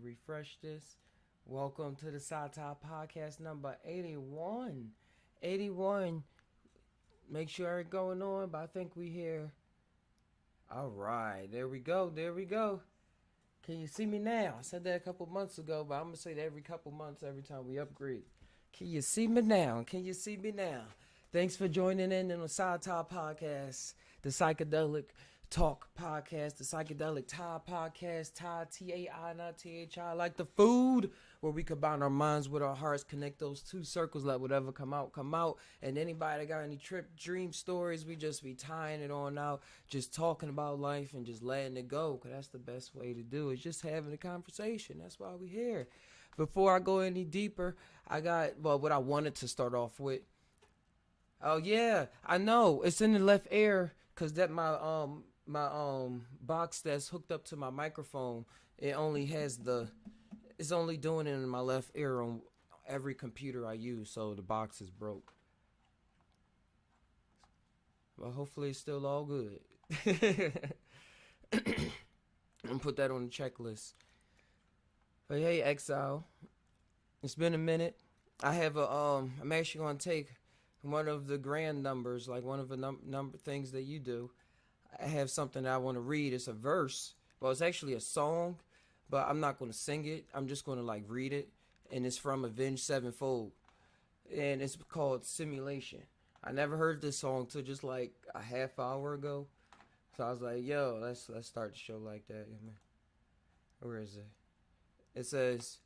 refresh this. Welcome to the Psy Tai POdcast number 81. 81. Make sure it's going on, but I think we here. All right, there we go. There we go. Can you see me now? I said that a couple months ago, but I'm going to say that every couple months, every time we upgrade. Can you see me now? Can you see me now? Thanks for joining in on the Psy Tai Podcast, the Psychedelic Talk Podcast, the Psychedelic Thai Podcast, Thai, T-A-I, not T-H-I, like the food, where we combine our minds with our hearts, connect those two circles, let whatever come out. And anybody that got any trip, dream stories, we just be tying it on out, just talking about life and just letting it go, because that's the best way to do it, just having a conversation. That's why we here. Before I go any deeper, I got, what I wanted to start off with. Oh, yeah, I know. It's in the left ear, because that my box that's hooked up to my microphone, it's only doing it in my left ear on every computer I use, so the box is broke. But hopefully it's still all good. I'm gonna put that on the checklist. But hey, Exile, it's been a minute. I have I'm actually gonna take one of the grand numbers, like one of the number things that you do. I have something that I want to read. It's a verse. Well, it's actually a song, but I'm not going to sing it. I'm just going to read it. And it's from Avenged Sevenfold. And it's called Simulation. I never heard this song till just like a half hour ago. So I was like, yo, let's start the show like that. Where is it? It says,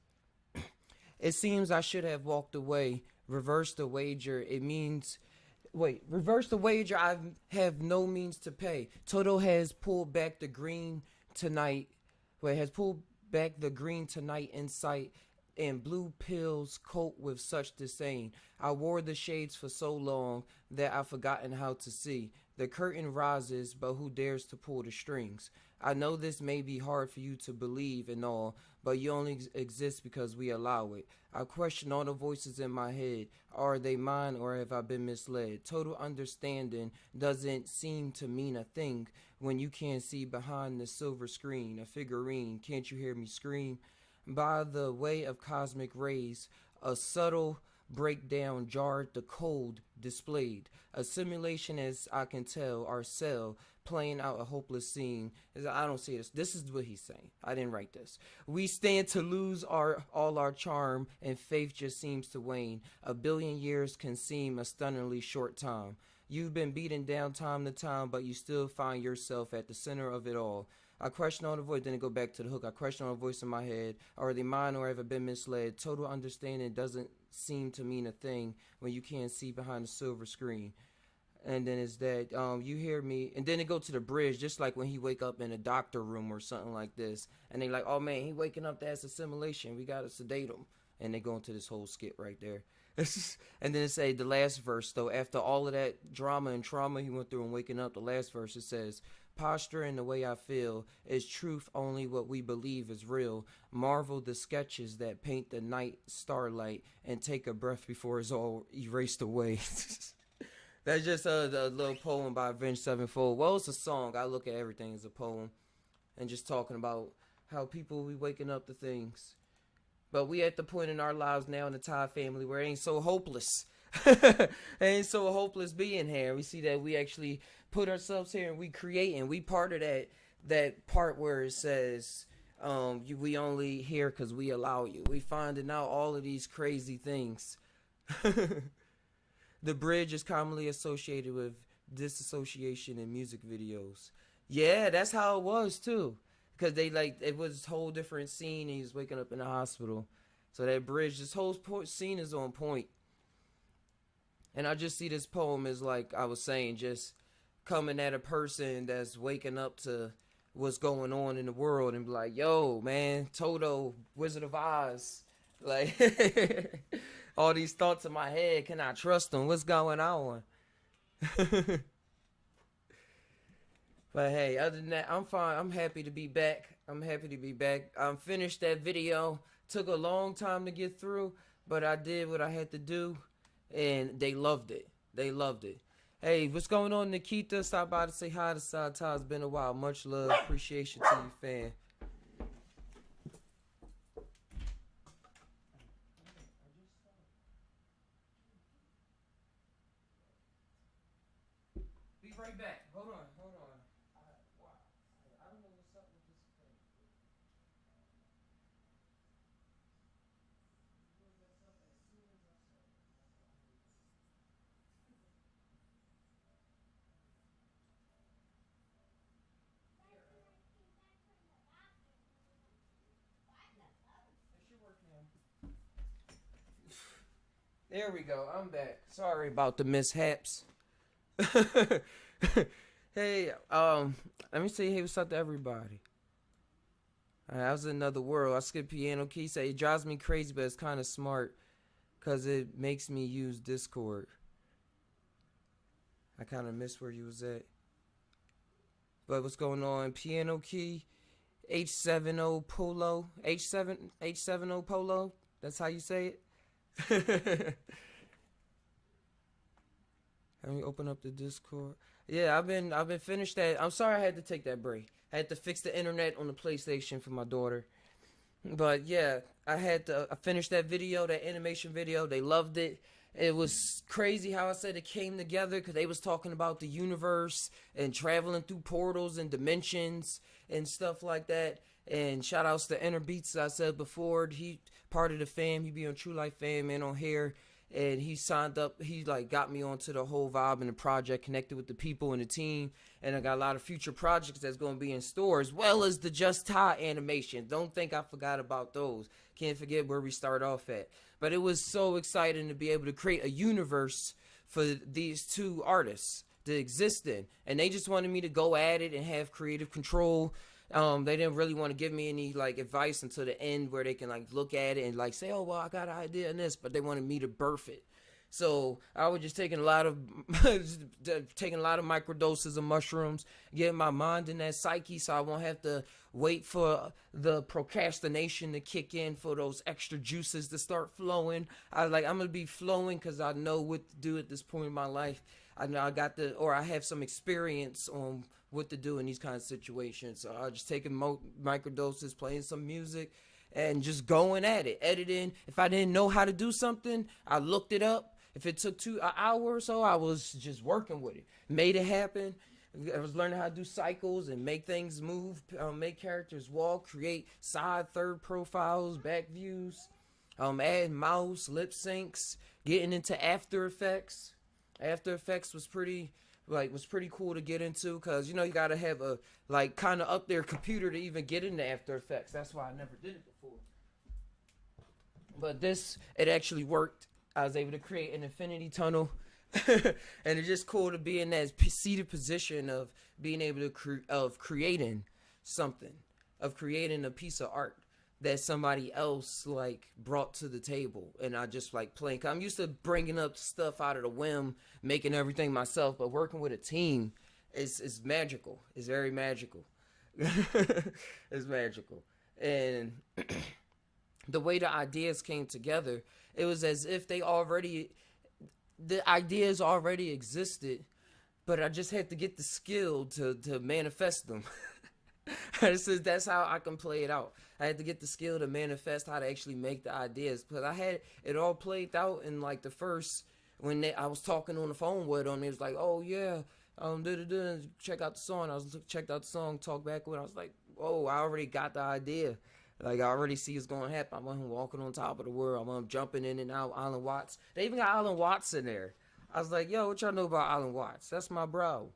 it seems I should have walked away. Reverse the wager. It means... reverse the wager. I have no means to pay. Toto has pulled back the green tonight. Has pulled back the green tonight in sight, and blue pills coat with such disdain. I wore the shades for so long that I've forgotten how to see. The curtain rises, but who dares to pull the strings? I know this may be hard for you to believe and all, but you only exist because we allow it. I question all the voices in my head. Are they mine or have I been misled? Total understanding doesn't seem to mean a thing when you can't see behind the silver screen. A figurine, can't you hear me scream? By the way of cosmic rays, a subtle breakdown jarred the code displayed. A simulation, as I can tell, our cell playing out a hopeless scene. I don't see this. This is what he's saying. I didn't write this. We stand to lose all our charm, and faith just seems to wane. A billion years can seem a stunningly short time. You've been beaten down time to time, but you still find yourself at the center of it all. I question all the voice, then it go back to the hook. I question all the voice in my head. Are they mine or have I been misled? Total understanding doesn't seem to mean a thing when you can't see behind the silver screen. And then it's that you hear me, and then it go to the bridge, just like when he wake up in a doctor room or something like this, and they like, oh man, he waking up, that's a simulation, we gotta sedate him, and they go into this whole skit right there. And then it say the last verse though, after all of that drama and trauma he went through and waking up, the last verse it says, posture and the way I feel is truth, only what we believe is real. Marvel the sketches that paint the night starlight, and take a breath before it's all erased away. That's just a little poem by Avenged Sevenfold. Well, it's a song. I look at everything as a poem, and just talking about how people be waking up to things. But we at the point in our lives now in the Thai family where it ain't so hopeless. It ain't so hopeless being here. We see that we actually put ourselves here and we create, and we part of that part where it says we only here because we allow you. We finding out all of these crazy things. The bridge is commonly associated with disassociation in music videos. Yeah, that's how it was too. Because it was a whole different scene. He was waking up in the hospital. So that bridge, this whole scene is on point. And I just see this poem as, like I was saying, just coming at a person that's waking up to what's going on in the world and be like, yo, man, Toto, Wizard of Oz. Like, all these thoughts in my head, can I trust them? What's going on? But hey, other than that, I'm fine. I'm happy to be back. I finished that video. Took a long time to get through, but I did what I had to do, and they loved it. Hey, what's going on, Nikita? Stop by to say hi to Psy Tai. It's been a while. Much love. Appreciation to you, fan. right back. Hold on. Wow. I don't know what's up with this thing. It should work now. There we go. I'm back. Sorry about the mishaps. Hey, let me say hey, what's up to everybody. I was in another world. I skipped piano key. Say it drives me crazy, but it's kind of smart because it makes me use Discord. I kind of missed where you was at. But what's going on? Piano key, H70 Polo, H70 Polo. That's how you say it. Let me open up the Discord. Yeah, I've been finished that. I'm sorry I had to take that break. I had to fix the internet on the PlayStation for my daughter. But yeah, I finished that video, that animation video. They loved it. It was crazy how I said it came together because they was talking about the universe and traveling through portals and dimensions and stuff like that. And shout outs to Inner Beats, as I said before. He part of the fam. He be on True Life Fam and on here. And he signed up. He like got me onto the whole vibe and the project, connected with the people and the team. And I got a lot of future projects that's going to be in store, as well as the Just Tie animation. Don't think I forgot about those. Can't forget where we start off at. But it was so exciting to be able to create a universe for these two artists to exist in. And they just wanted me to go at it and have creative control. They didn't really want to give me any like advice until the end where they can like look at it and like say, oh, well, I got an idea in this, but they wanted me to birth it. So I was just taking a lot of microdoses of mushrooms, getting my mind in that psyche so I won't have to wait for the procrastination to kick in for those extra juices to start flowing. I'm going to be flowing because I know what to do at this point in my life. I know I have some experience on what to do in these kinds of situations. So I was just taking microdoses, playing some music, and just going at it, editing. If I didn't know how to do something, I looked it up. If it took an hour or so, I was just working with it. Made it happen. I was learning how to do cycles and make things move, make characters walk, create side, third profiles, back views, add mouse, lip syncs, getting into After Effects. After Effects was pretty cool to get into because, you know, you got to have a, like, kind of up there computer to even get into After Effects. That's why I never did it before. But it actually worked. I was able to create an infinity tunnel. And it's just cool to be in that seated position of being able to creating something, of creating a piece of art that somebody else like brought to the table, and I just like playing. I'm used to bringing up stuff out of the whim, making everything myself, but working with a team is magical. It's very magical. It's magical, and the way the ideas came together, it was as if the ideas already existed, but I just had to get the skill to manifest them. That's how I can play it out. I had to get the skill to manifest how to actually make the ideas, because I had it all played out in like the first, when I was talking on the phone with them. It was like, oh yeah, check out the song. Checked out the song, talk back with. I was like, oh, I already got the idea. Like, I already see what's going to happen. I want him walking on top of the world. I want him jumping in and out. Alan Watts. They even got Alan Watts in there. I was like, yo, what y'all know about Alan Watts? That's my bro.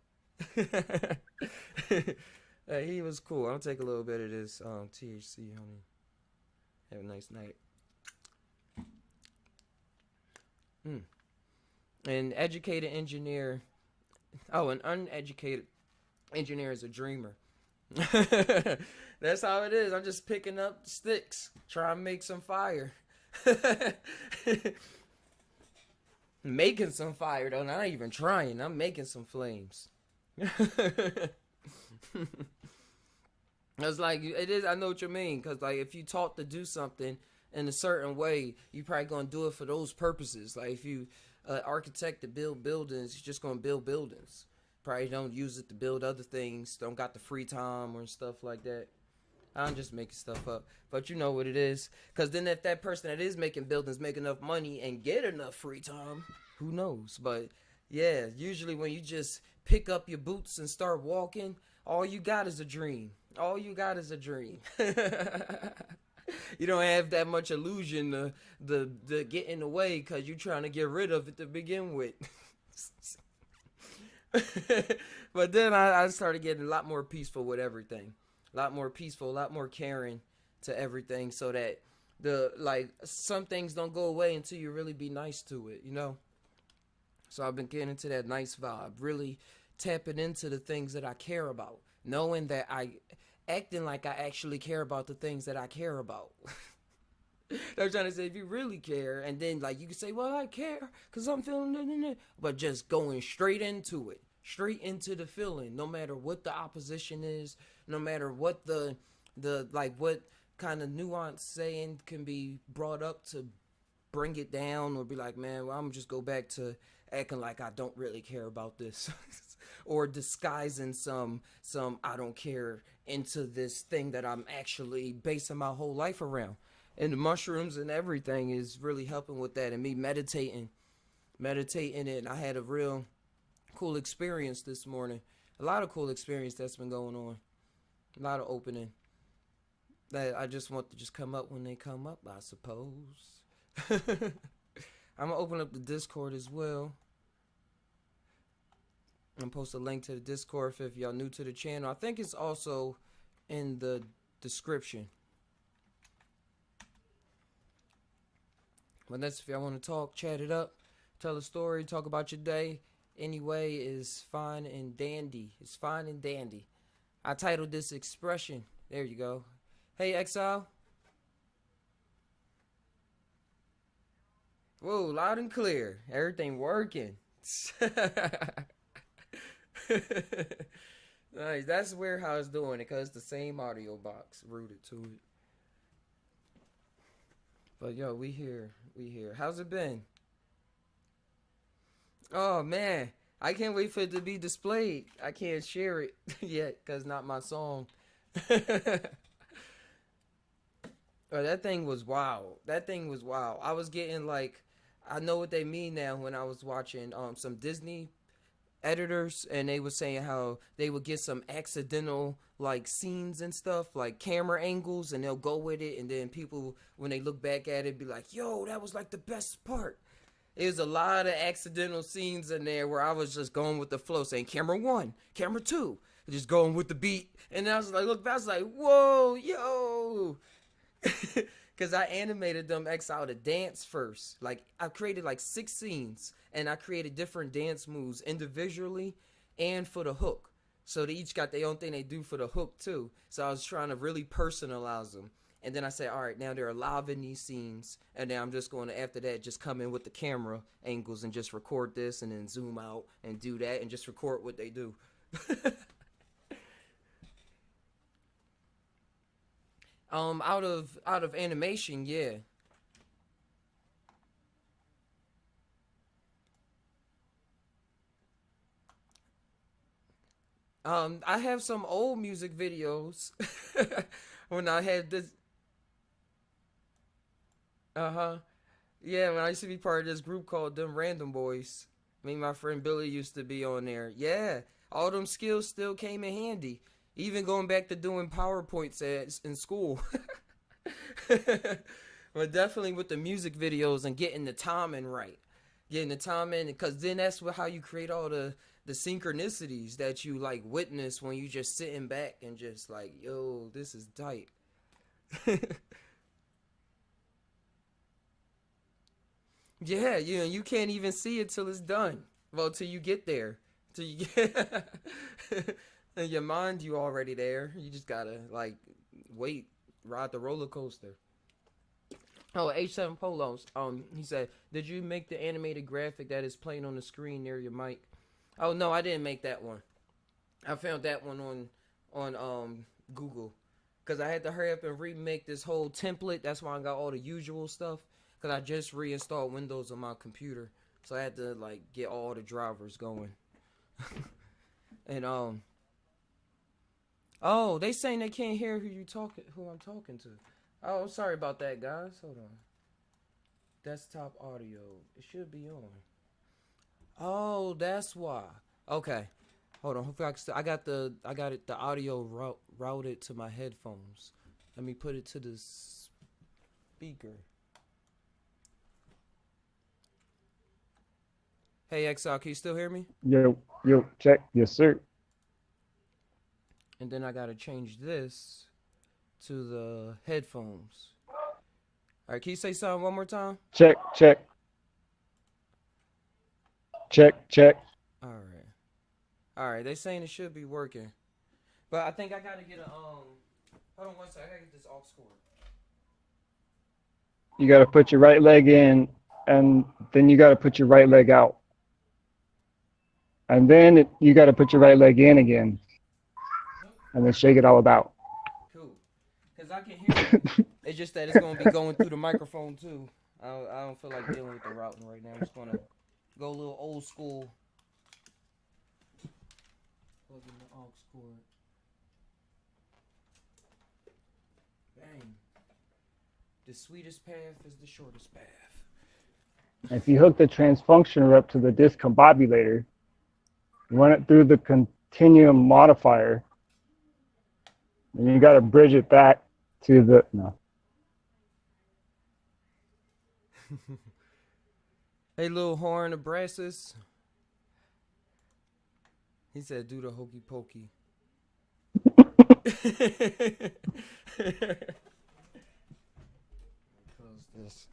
He was cool. I'll take a little bit of this THC, honey. Have a nice night. An educated engineer. Oh, an uneducated engineer is a dreamer. That's how it is. I'm just picking up sticks, trying to make some fire. Making some fire, though. Not even trying. I'm making some flames. It's like, it is. I know what you mean. Because, like, if you taught to do something in a certain way, you probably going to do it for those purposes. Like, if you architect to build buildings, you're just going to build buildings. Probably don't use it to build other things. Don't got the free time or stuff like that. I'm just making stuff up. But you know what it is. Because then if that person that is making buildings make enough money and get enough free time, who knows? But yeah, usually when you just pick up your boots and start walking, all you got is a dream. All you got is a dream. You don't have that much illusion to get in the way because you're trying to get rid of it to begin with. But then I started getting a lot more peaceful with everything. A lot more peaceful, a lot more caring to everything, so that some things don't go away until you really be nice to it, you know? So I've been getting into that nice vibe, really tapping into the things that I care about, knowing that acting like I actually care about the things that I care about. I'm trying to say, if you really care, and then like you can say, well, I care because I'm feeling, but just going straight into it, straight into the feeling, no matter what the opposition is, no matter what the what kind of nuance saying can be brought up to bring it down, or be like, man, well, I'm just go back to acting like I don't really care about this, or disguising some I don't care into this thing that I'm actually basing my whole life around. And the mushrooms and everything is really helping with that, and me meditating it. And I had a real cool experience this morning. A lot of cool experience that's been going on. A lot of opening that I just want to just come up when they come up, I suppose. I'm gonna open up the Discord as well. I'm gonna post a link to the Discord if y'all new to the channel. I think it's also in the description. But that's if y'all want to talk, chat it up, tell a story, talk about your day. Anyway, is fine and dandy. It's fine and dandy. I titled this Expression. There you go. Hey, Exile. Whoa, loud and clear. Everything working. Nice. That's weird how it's doing it, because it's the same audio box rooted to it. But yo, we here. How's it been? Oh man, I can't wait for it to be displayed. I can't share it yet because not my song. Oh, that thing was wild. I was getting I know what they mean now when I was watching some Disney editors, and they were saying how they would get some accidental scenes and stuff, like camera angles, and they'll go with it, and then people, when they look back at it, be like, yo, that was the best part. There's a lot of accidental scenes in there where I was just going with the flow, saying camera 1, camera 2, just going with the beat. And I was like, look, I was like, whoa, yo. Because I animated them Exile to dance first. I created 6 scenes, and I created different dance moves individually and for the hook. So they each got their own thing they do for the hook too. So I was trying to really personalize them. And then I said, all right, now they're alive in these scenes. And then I'm just going to, after that, just come in with the camera angles and just record this and then zoom out and do that and just record what they do. Out of animation, yeah. I have some old music videos when I had this. Uh-huh. Yeah, when I used to be part of this group called Them Random Boys. Me and my friend Billy used to be on there. Yeah, all them skills still came in handy. Even going back to doing PowerPoints in school. But definitely with the music videos and getting the timing right. Getting the timing, because then that's how you create all the synchronicities that you witness when you just sitting back and just yo, this is tight. Yeah, you can't even see it till it's done. Well, till you get there. Till you get in your mind, you already there. You just gotta wait, ride the roller coaster. Oh, H7 Polos. He said, did you make the animated graphic that is playing on the screen near your mic? Oh no, I didn't make that one. I found that one on Google, because I had to hurry up and remake this whole template. That's why I got all the usual stuff, because I just reinstalled Windows on my computer, so I had to get all the drivers going. And oh, they saying they can't hear who I'm talking to. Oh, sorry about that, guys. Hold on. Desktop audio. It should be on. Oh, that's why. Okay. Hold on. Hopefully I got the audio routed to my headphones. Let me put it to the speaker. Hey XL, can you still hear me? Yo, check. Yes, sir. And then I gotta change this to the headphones. All right, can you say something one more time? Check, check, check, check. All right. All right, they saying it should be working. But I think I gotta get a hold on one second, I gotta get this aux cord. You got to put your right leg in, and then you got to put your right leg out. And then you got to put your right leg in again, and then shake it all about. Cool. Cause I can hear you. It's just that it's gonna be going through the microphone too. I don't feel like dealing with the routing right now. I'm just gonna go a little old school. Plug in the aux cord. Bang. The sweetest path is the shortest path. If you hook the transfunctioner up to the discombobulator, run it through the continuum modifier, and you got to bridge it back to the no. Hey, little horn of brasses. He said, "Do the hokey pokey." Close this.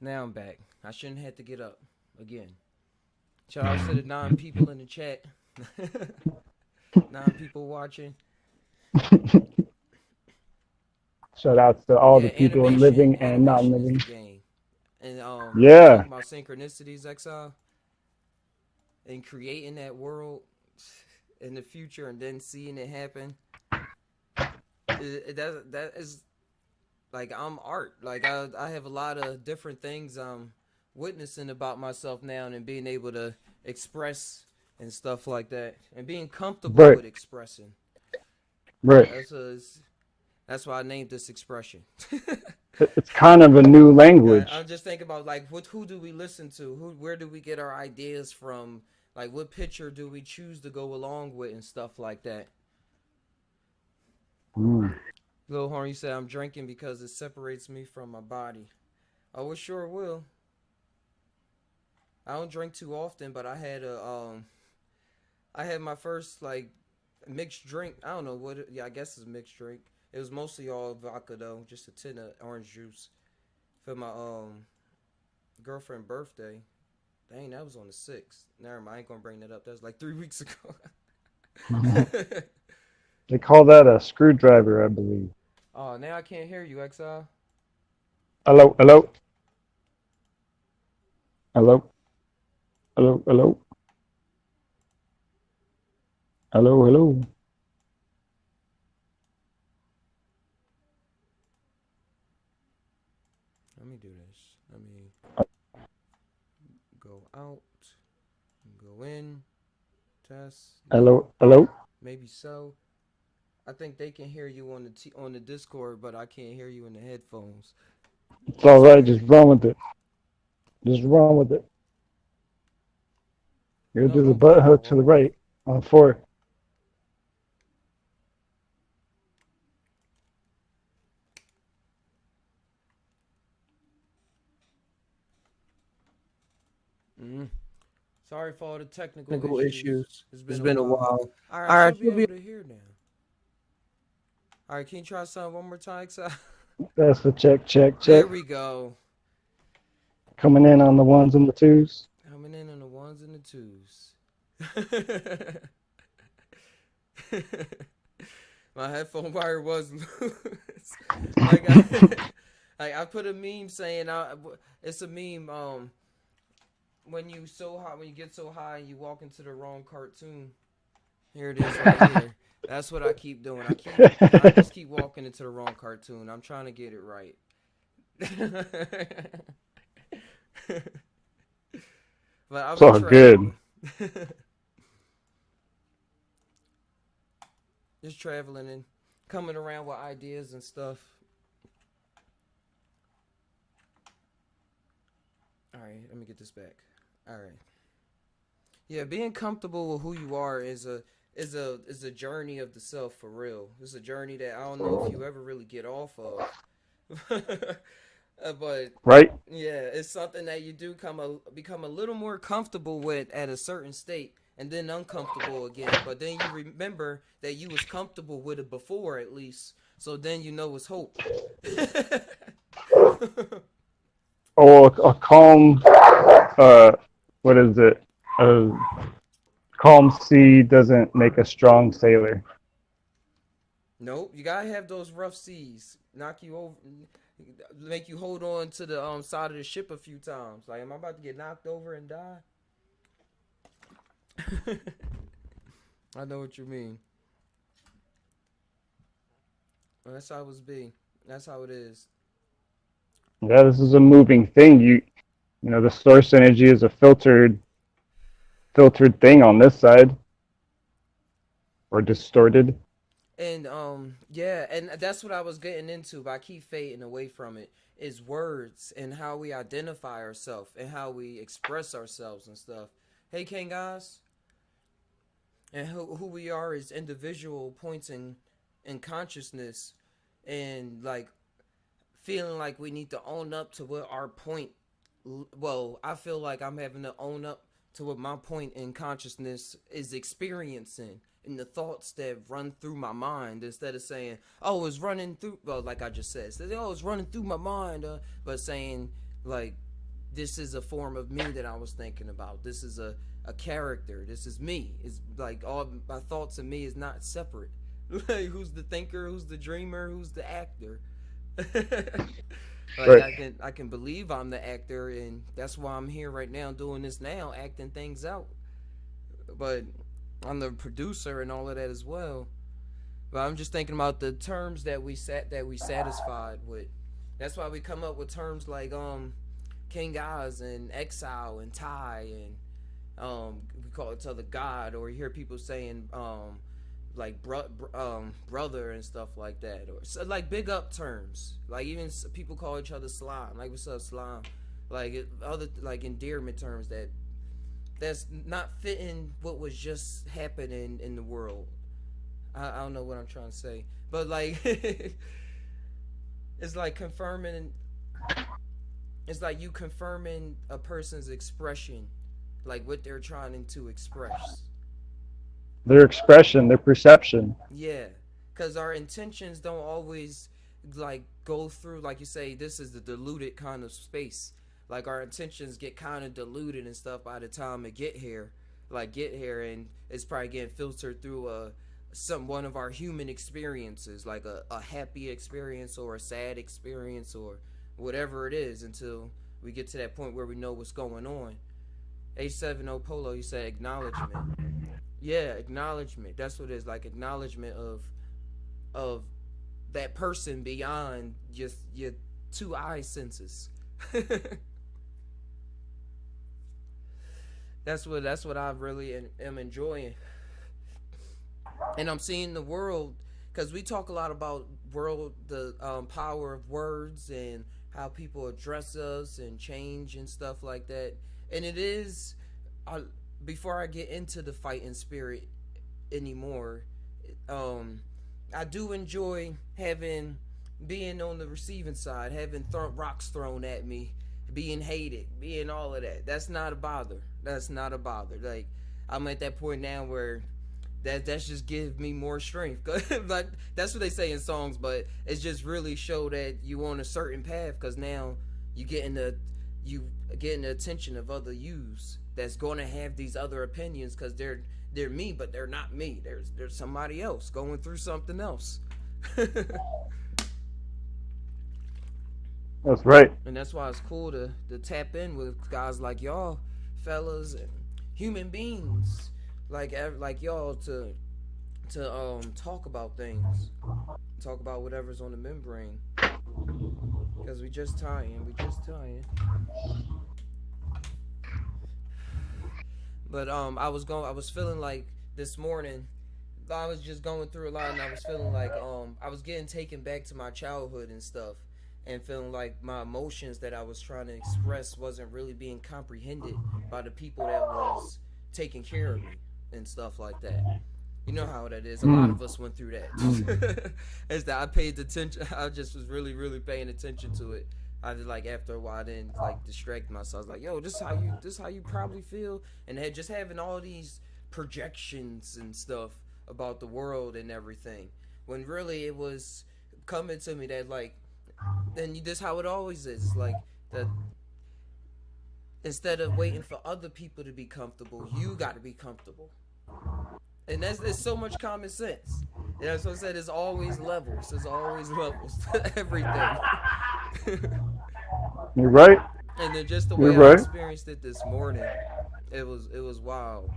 Now I'm back. I shouldn't have to get up again. Shout out to the 9 people in the chat. 9 people watching. Shout out to all the people living and not animation living. is the game. And Yeah. talking about synchronicities, XL, and creating that world in the future and then seeing it happen. That is like I'm art. Like I have a lot of different things I'm witnessing about myself now and being able to express and stuff like that and being comfortable Right. with expressing. Right. That's why I named this expression. It's kind of a new language. I'm just thinking about like who do we listen to? Where do we get our ideas from? Like what picture do we choose to go along with and stuff like that? Lil Horn, you said I'm drinking because it separates me from my body. Oh, it sure will. I don't drink too often, but I had my first like mixed drink. I don't know yeah, I guess it's a mixed drink. It was mostly all vodka though, just a tin of orange juice for my girlfriend's birthday. Dang, that was on the 6th. Never mind, I ain't gonna bring that up. That was like 3 weeks ago. They call that a screwdriver, I believe. Oh, now I can't hear you, XI. Hello, hello, hello, hello, hello, hello, hello. Let me do this. Let me go out, go in, test. Hello, hello. Maybe so. I think they can hear you on the Discord, but I can't hear you in the headphones. It's all right. Just run with it. Just run with it. You're No, do the don't butt care. hook to the right on 4. Sorry for all the technical issues. It's It's been been a a while. while. All right, I should be able to hear now. All right, can you try something one more time, XI? That's the check, check, check. There we go. Coming in on the 1s and the 2s. Coming in on the 1s and the 2s. My headphone wire was loose. I put a meme saying it's a meme. When you get so high, you walk into the wrong cartoon. Here it is right here. That's what I keep doing. I just keep walking into the wrong cartoon. I'm trying to get it right. But I'll It's all good. Just traveling and coming around with ideas and stuff. All right, let me get this back. All right. Yeah, being comfortable with who you are is a journey of the self for real. It's a journey that I don't know if you ever really get off of. But Right? yeah, it's something that you do become a little more comfortable with at a certain state, and then uncomfortable again. But then you remember that you was comfortable with it before, at least. So then you know it's hope. Oh, a calm, uh, what is it? A calm sea doesn't make a strong sailor. Nope, you gotta have those rough seas knock you over, make you hold on to the side of the ship a few times. Like, am I about to get knocked over and die? I know what you mean. Well, that's how it's be. That's how it is. Yeah, this is a moving thing. You know, the source energy is a filtered thing on this side, or distorted. And yeah, and that's what I was getting into, but I keep fading away from it. Is words and how we identify ourselves and how we express ourselves and stuff. Hey, King guys, and who we are as individual points in consciousness, and like feeling like we need to own up to what our point. Well, I feel like I'm having to own up to what my point in consciousness is experiencing and the thoughts that run through my mind, instead of saying, oh, it's running through, well, like I just said, oh, it's running through my mind, but saying, like, this is a form of me that I was thinking about. This is a character. This is me. It's like all my thoughts and me is not separate. Like, who's the thinker? Who's the dreamer? Who's the actor? Like, Right. I can believe I'm the actor, and that's why I'm here right now doing this now, acting things out. But I'm the producer and all of that as well. But I'm just thinking about the terms that we satisfied with. That's why we come up with terms like King Oz and Exile and Tai, and we call each other God, or you hear people saying like brother and stuff like that, or so, like big up terms. Like even people call each other slime. Like, what's up, slime? Like other like endearment terms that's not fitting what was just happening in the world. I don't know what I'm trying to say, but like it's like confirming. It's like you confirming a person's expression, like what they're trying to express. Their expression, their perception. Yeah, because our intentions don't always like go through, like you say, this is the diluted kind of space. Like our intentions get kind of diluted and stuff by the time it get here, and it's probably getting filtered through one of our human experiences, like a happy experience or a sad experience or whatever it is, until we get to that point where we know what's going on. A70 Polo, you said acknowledgement. Yeah, acknowledgement. That's what it is, like acknowledgement of that person beyond just your two eye senses. That's what I really am enjoying, and I'm seeing the world, because we talk a lot about the power of words and how people address us and change and stuff like that, and it is. I, Before I get into the fighting spirit anymore, um, I do enjoy being on the receiving side, having rocks thrown at me, being hated, being all of that. That's not a bother. That's not a bother. Like, I'm at that point now where that's just give me more strength. Like, that's what they say in songs, but it's just really show that you on a certain path, because now you getting the attention of other yous that's going to have these other opinions, because they're me, but they're not me. There's somebody else going through something else. That's right. And that's why it's cool to tap in with guys like y'all, fellas, and human beings like y'all, to talk about things, talk about whatever's on the membrane, because we just tying. But I was feeling like this morning, I was just going through a lot, and I was feeling like I was getting taken back to my childhood and stuff, and feeling like my emotions that I was trying to express wasn't really being comprehended by the people that was taking care of me and stuff like that. You know how that is. A lot of us went through that. Is that I paid attention. I just was really, really paying attention to it. I just like after a while, I didn't like distract myself. I was like, "Yo, this how you probably feel," and had just having all these projections and stuff about the world and everything. When really it was coming to me that like, then this how it always is. It's like that instead of waiting for other people to be comfortable, you got to be comfortable. And there's so much common sense. And that's what I said. There's always levels. There's always levels to everything. You're right. And then just the You're way I right. experienced it this morning, it was wild.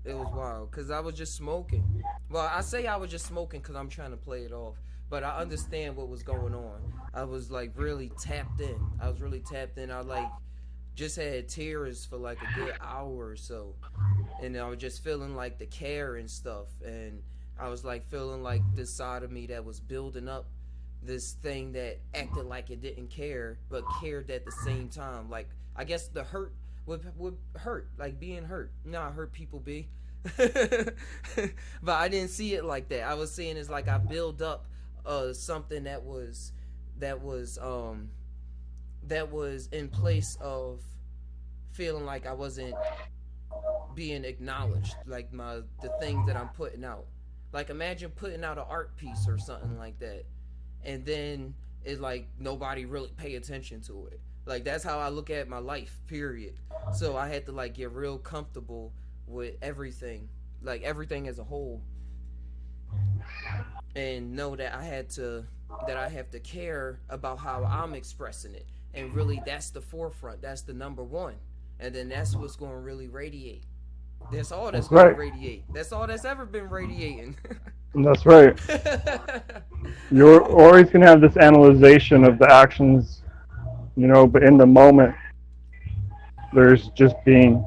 It was wild because I was just smoking. Well, I say I was just smoking because I'm trying to play it off, but I understand what was going on. I was like really tapped in. I was really tapped in. I like just had tears for like a good hour or so, and I was just feeling like the care and stuff, and I was like feeling like this side of me that was building up, this thing that acted like it didn't care but cared at the same time. Like I guess the hurt would hurt, like being hurt. You know how hurt people be. But I didn't see it like that. I was seeing it's like I build up something that was um that was in place of feeling like I wasn't being acknowledged, like the things that I'm putting out. Like imagine putting out an art piece or something like that, and then it's like nobody really pay attention to it. Like that's how I look at my life. Period. So I had to like get real comfortable with everything, like everything as a whole, and know that I have to care about how I'm expressing it. And really that's the forefront. That's the number one. And then that's what's going to really radiate. That's all that's That's going to right. radiate. That's all that's ever been radiating. That's right. You're always going to have this analyzation of the actions, but in the moment, there's just being.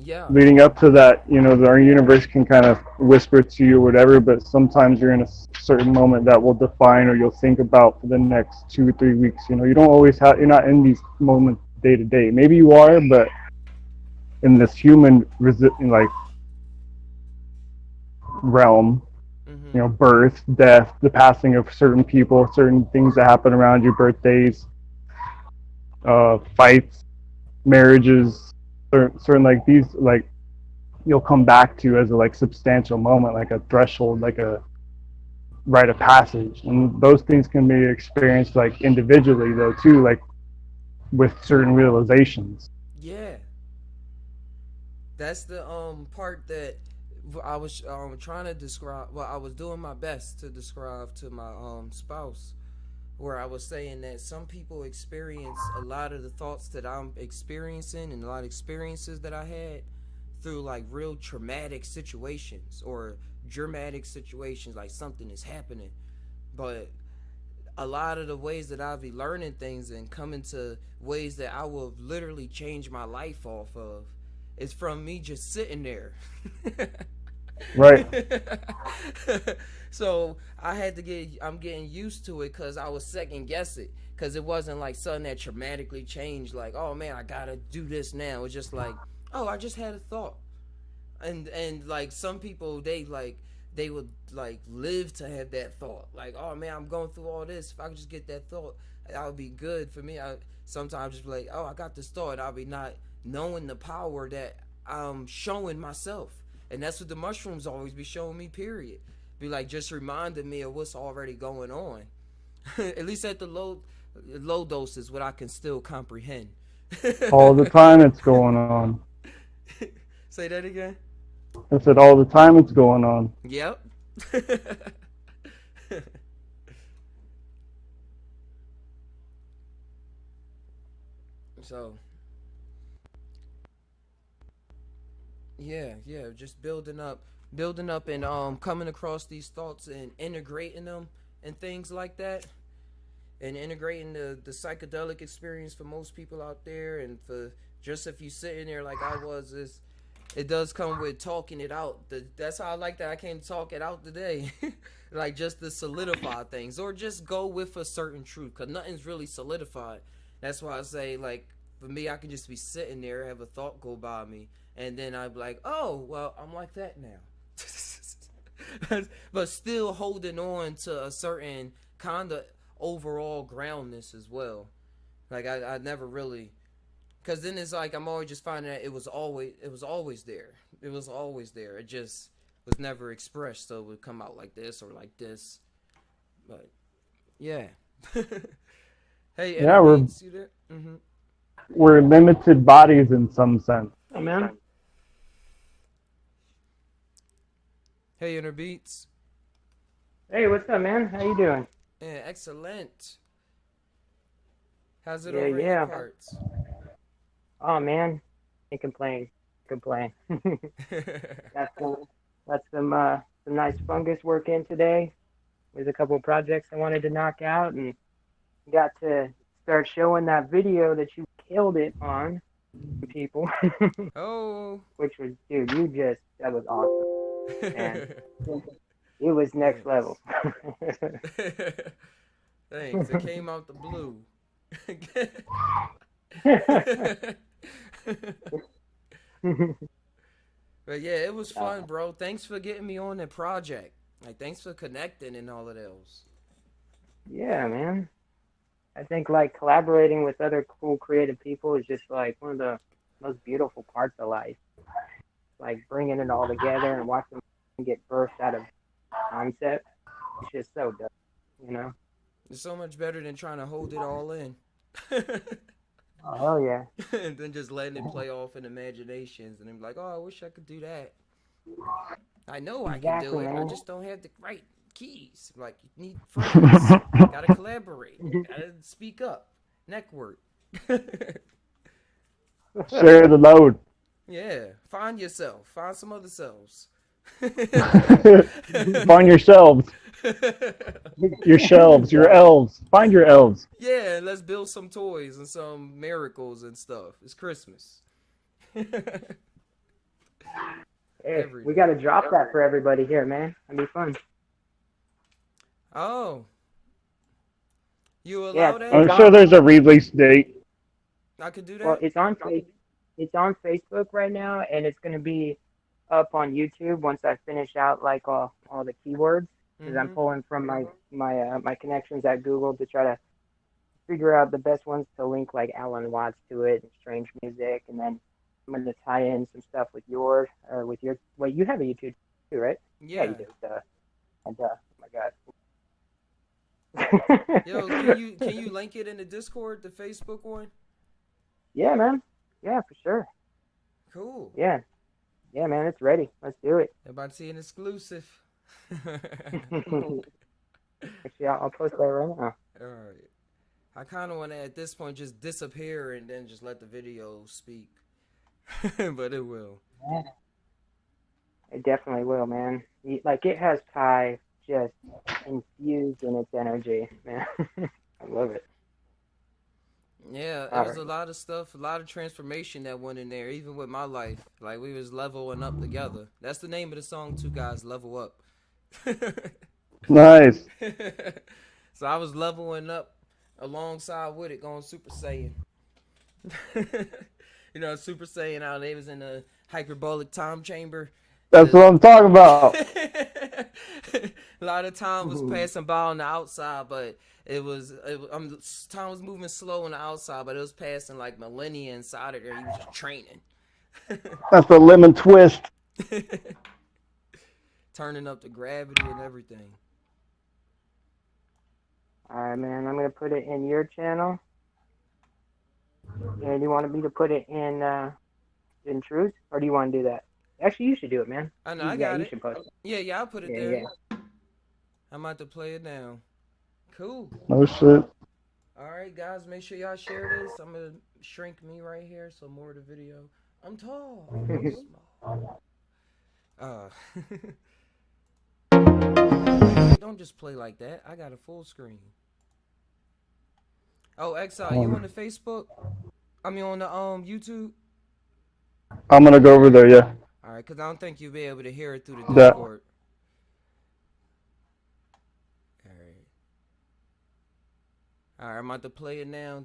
Yeah. Leading up to that, our universe can kind of whisper to you or whatever, but sometimes you're in a certain moment that will define or you'll think about for the next 2 or 3 weeks. You don't always you're not in these moments day to day. Maybe you are, but in this human like realm, Mm-hmm. birth, death, the passing of certain people, certain things that happen around you, birthdays, fights, marriages, certain like these, like you'll come back to as a like substantial moment, like a threshold, like a rite of passage, and those things can be experienced like individually though too, like with certain realizations. Yeah. That's the part that I was trying to describe. Well, I was doing my best to describe to my spouse, where I was saying that some people experience a lot of the thoughts that I'm experiencing and a lot of experiences that I had through like real traumatic situations or dramatic situations, like something is happening. But a lot of the ways that I'll be learning things and coming to ways that I will literally change my life off of is from me just sitting there. Right. So I'm getting used to it because I was second guess it because it wasn't like something that traumatically changed. Like, oh man, I gotta do this now. It's just like, oh, I just had a thought, and like some people they would like live to have that thought. Like, oh man, I'm going through all this. If I could just get that thought, that would be good for me. I sometimes just be like, oh, I got this thought. I'll be not knowing the power that I'm showing myself. And that's what the mushrooms always be showing me, period. Be like just reminding me of what's already going on. At least at the low doses, what I can still comprehend. All the time it's going on. Say that again? I said all the time it's going on. Yep. So yeah, just building up and coming across these thoughts and integrating them and things like that, and integrating the psychedelic experience for most people out there, and for just if you sitting there like I was, is it does come with talking it out. That's how I like that I came to talk it out today. Like just to solidify things or just go with a certain truth because nothing's really solidified. That's why I say, like, for me, I can just be sitting there, have a thought go by me, and then I'd be like, oh, well, I'm like that now. But still holding on to a certain kind of overall groundness as well. Like, I never really. Because then it's like I'm always just finding that it was always there. It was always there. It just was never expressed, so it would come out like this or like this. But yeah. Hey, Yeah, Beats, you there? we're limited bodies in some sense. Oh, man. Hey, Inner Beats. Hey, what's up, man? How you doing? Yeah, excellent. How's it Yeah, over in yeah. your parts? Oh, man. Can't complain. Got some nice fungus work in today. There's a couple of projects I wanted to knock out and got to start showing that video that you killed it on to people. Oh. Which was, dude, that was awesome. And it was next level. Thanks. It came out the blue. But yeah, it was fun, bro. Thanks for getting me on that project. Like, thanks for connecting and all of those. Yeah, man. I think like collaborating with other cool creative people is just like one of the most beautiful parts of life. Like bringing it all together and watching it get birthed out of concept. It's just so dope, you know? It's so much better than trying to hold it all in. Oh, hell yeah. And then just letting it play off in imaginations and then be like, oh, I wish I could do that. I know I can do it. I just don't have the right keys. Like, you need friends. Gotta collaborate. Gotta speak up. Network. Share the load. Yeah. Find yourself. Find some other selves. Find yourselves. Your shelves, your elves. Find your elves. Yeah, and let's build some toys and some miracles and stuff. It's Christmas. Hey, we got to drop that for everybody here, man. That'd be fun. Oh. You allow that? I'm sure there's a release date. I could do that? Well, it's on Facebook right now, and it's going to be up on YouTube once I finish out like all the keywords. Because I'm pulling from my connections at Google to try to figure out the best ones to link like Alan Watts to it and strange music, and then I'm going to tie in some stuff with yours or with your. Well, you have a YouTube too, right? Yeah. You do. Oh my God. Yo, can you link it in the Discord, the Facebook one? Yeah, man. Yeah, for sure. Cool. Yeah, man. It's ready. Let's do it. About to see an exclusive. Actually, I'll post that right now. All right. I kind of want to, at this point, just disappear and then just let the video speak. But it will. Yeah. It definitely will, man. Like, it has Psy just infused in its energy, man. I love it. Yeah, it was a lot of stuff, a lot of transformation that went in there, even with my life. Like, we was leveling up together. That's the name of the song, too, guys, Level Up. Nice. So I was leveling up alongside with it, going Super Saiyan. You know, Super Saiyan, how they was in the hyperbolic time chamber. That's what I'm talking about. A lot of time was passing by on the outside, but time was moving slow on the outside, but it was passing like millennia inside of there. He was just training. That's the lemon twist. Turning up the gravity and everything. All right, man. I'm gonna put it in your channel. And you want me to put it in Truth, or do you want to do that? Actually, you should do it, man. I know, I got you it. should post it. Yeah, I'll put it there. Yeah. I'm about to play it now. Cool. Oh shit. All right, guys, make sure y'all share this. I'm gonna shrink me right here so more of the video. I'm tall. I'm small. Don't just play like that. I got a full screen. Oh, Exile, you on the Facebook? I mean, on the YouTube? I'm gonna go over there, yeah. All right, because I don't think you'll be able to hear it through the The- Discord. All right. All right, I'm about to play it now.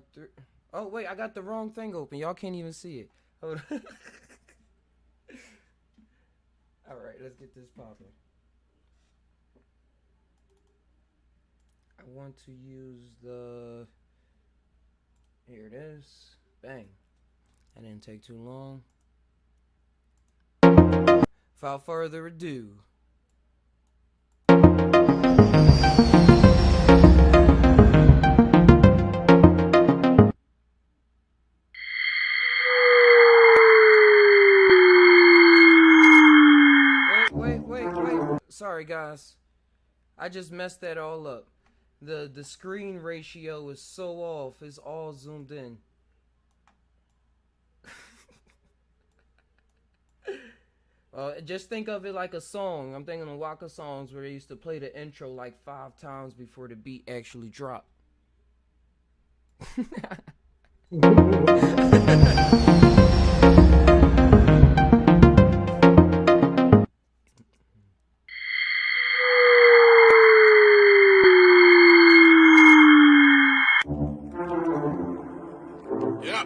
Oh, wait, I got the wrong thing open. Y'all can't even see it. Hold on. All right, let's get this popping. I want to use the... Here it is. Bang. That didn't take too long. Without further ado. Wait. Sorry, guys. I just messed that all up. The screen ratio is so off. It's all zoomed in. Just think of it like a song. I'm thinking of Waka songs where they used to play the intro like 5 times before the beat actually dropped.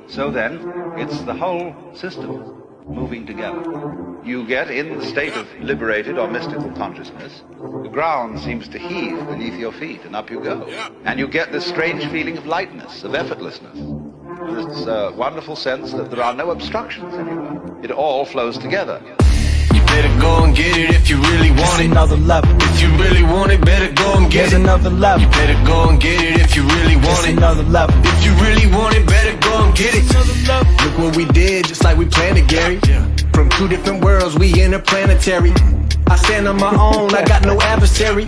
So then, it's the whole system moving together. You get in the state of liberated or mystical consciousness. The ground seems to heave beneath your feet, and up you go. And you get this strange feeling of lightness, of effortlessness. This wonderful sense that there are no obstructions anywhere. It all flows together. Better go and get it if you really want it. Another level. If you really want it, better go and get it. Another level. You better go and get it if you really want it. Another level. If you really want it, better go and get it. Look what we did, just like we planned it, Gary. From 2 different worlds, we interplanetary. I stand on my own, I got no adversary.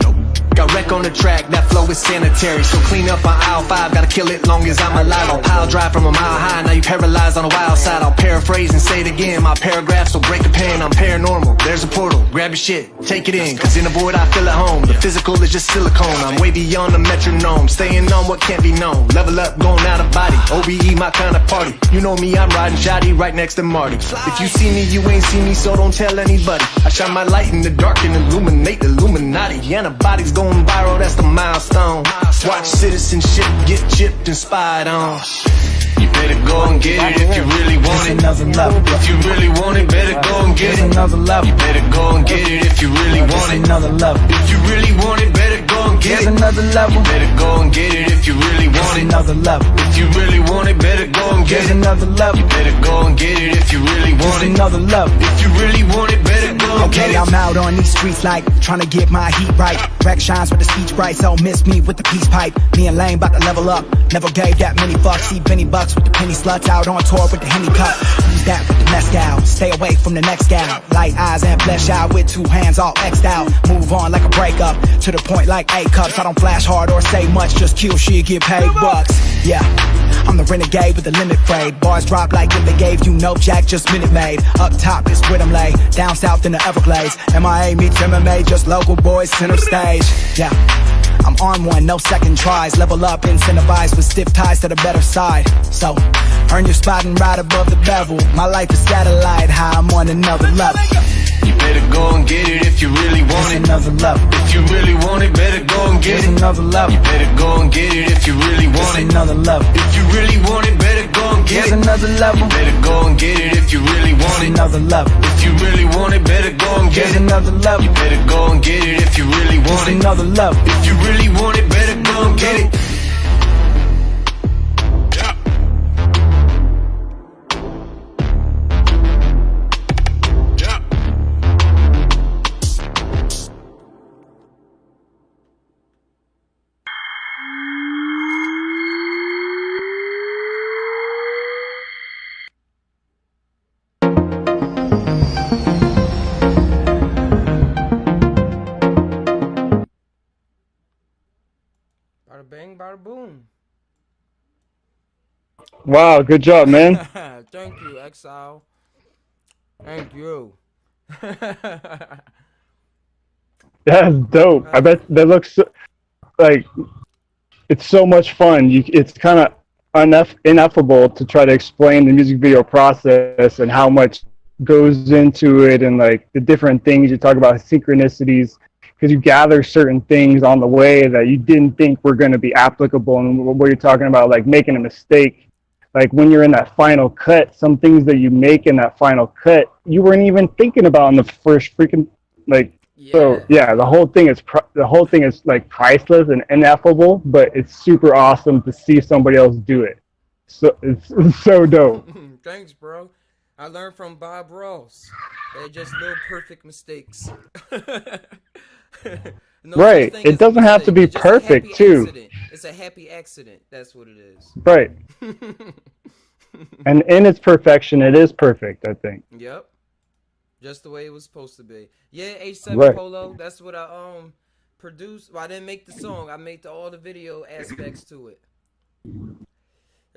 Got wreck on the track, that flow is sanitary. So clean up on aisle 5, gotta kill it long as I'm alive. I'll pile drive from a mile high, now you paralyzed on the wild side. I'll paraphrase and say it again, my paragraphs will break the pen. I'm paranormal, there's a portal, grab your shit, take it in. Cause in the void I feel at home, the physical is just silicone. I'm way beyond the metronome, staying on what can't be known. Level up, going out of body, OBE my kind of party. You know me, I'm riding shoddy right next to Marty. If you see me, you ain't see me, so don't tell anybody. I shine my light in the dark and illuminate the Illuminati. Antibodies going viral, that's the milestone. Watch citizenship get chipped and spied on. You better go and get it if you really want it. Another level. If you really want it, better go and get it. Another level. You better go and get it if you really want it. Another level. If you really want it, better go and get it. Another level. You better go and get it if you really want it. Another level. If you really want it, better go and get it. Another level. You better go and get it if you really want it. Another level. If you really want it, better go and get it. Okay, I'm out on these streets like trying to get my heat right. Wreck shines with the speech bright, so miss me with the peace pipe. Me and Lane bout to level up. Never gave that many fucks. See Benny Bucks with the penny sluts out on tour with the Henny Cup. Use that with the mezcal. Stay away from the next gal. Light eyes and flesh out with 2 hands all X'd out. Move on like a breakup. To the point like A-cups. I don't flash hard or say much. Just kill shit, get paid bucks. Yeah, I'm the renegade with the limit frayed. Bars drop like if they gave you no jack, just Minute Maid. Up top is rhythm lay. Down south in the Everglades. MIA meets MMA, just local boys center stage. Yeah, I'm on one, no second tries. Level up, incentivized with stiff ties to the better side. So, earn your spot and ride above the bevel. My life is satellite high, I'm on another level. You better go and get it if you really want it. Another level. If you really want it, better go and get it. Another level. You better go and get it if you really want it. Another level. If you really want it, better go and get it. Another level. You better go and get it if you really want it. Another level. If you really want it, better go and get it. Another level. You better go and get it if you really want it. Another level. If you really want it, better go and get it. Bada bang, bada boom. Wow, good job, man. Thank you, Exile. Thank you. That's dope. I bet that looks like it's so much fun. It's kind of ineffable to try to explain the music video process and how much goes into it, and like the different things you talk about, synchronicities, because you gather certain things on the way that you didn't think were going to be applicable. And what you're talking about, like making a mistake, like when you're in that final cut, some things that you make in that final cut you weren't even thinking about in the first freaking, like. So yeah, the whole thing is like priceless and ineffable, but it's super awesome to see somebody else do it. So it's so dope. Thanks, bro. I learned from Bob Ross. They're just little perfect mistakes. No Right. It doesn't have to be it's perfect too. Accident. It's a happy accident. That's what it is. Right. And in its perfection, it is perfect, I think. Yep. Just the way it was supposed to be. Yeah, H7 Right. Polo. That's what I produced. Well, I didn't make the song. I made all the video aspects to it.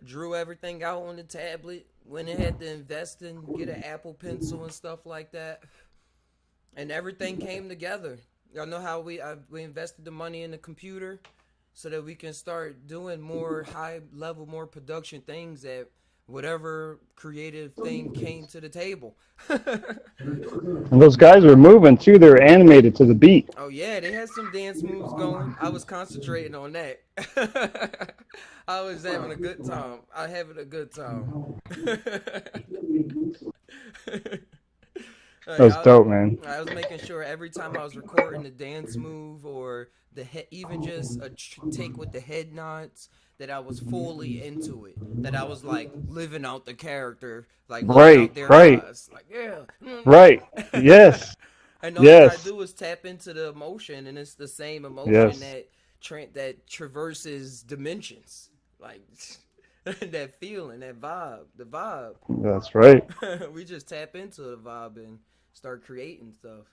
Drew everything out on the tablet. Went ahead to invest in, get an Apple Pencil and stuff like that. And everything came together. Y'all know how we invested the money in the computer so that we can start doing more high level, more production things at whatever creative thing came to the table. And those guys were moving too. They were animated to the beat. Oh yeah, they had some dance moves going. I was concentrating on that. I was having a good time. That was dope, man. I was making sure every time I was recording the dance move or even just a take with the head nods, that I was fully into it. That I was like living out the character, like living out their lives. Like Right. Yes. And all you gotta do is tap into the emotion, and it's the same emotion that traverses dimensions, like that feeling, that vibe, the vibe. That's right. We just tap into the vibe and start creating stuff.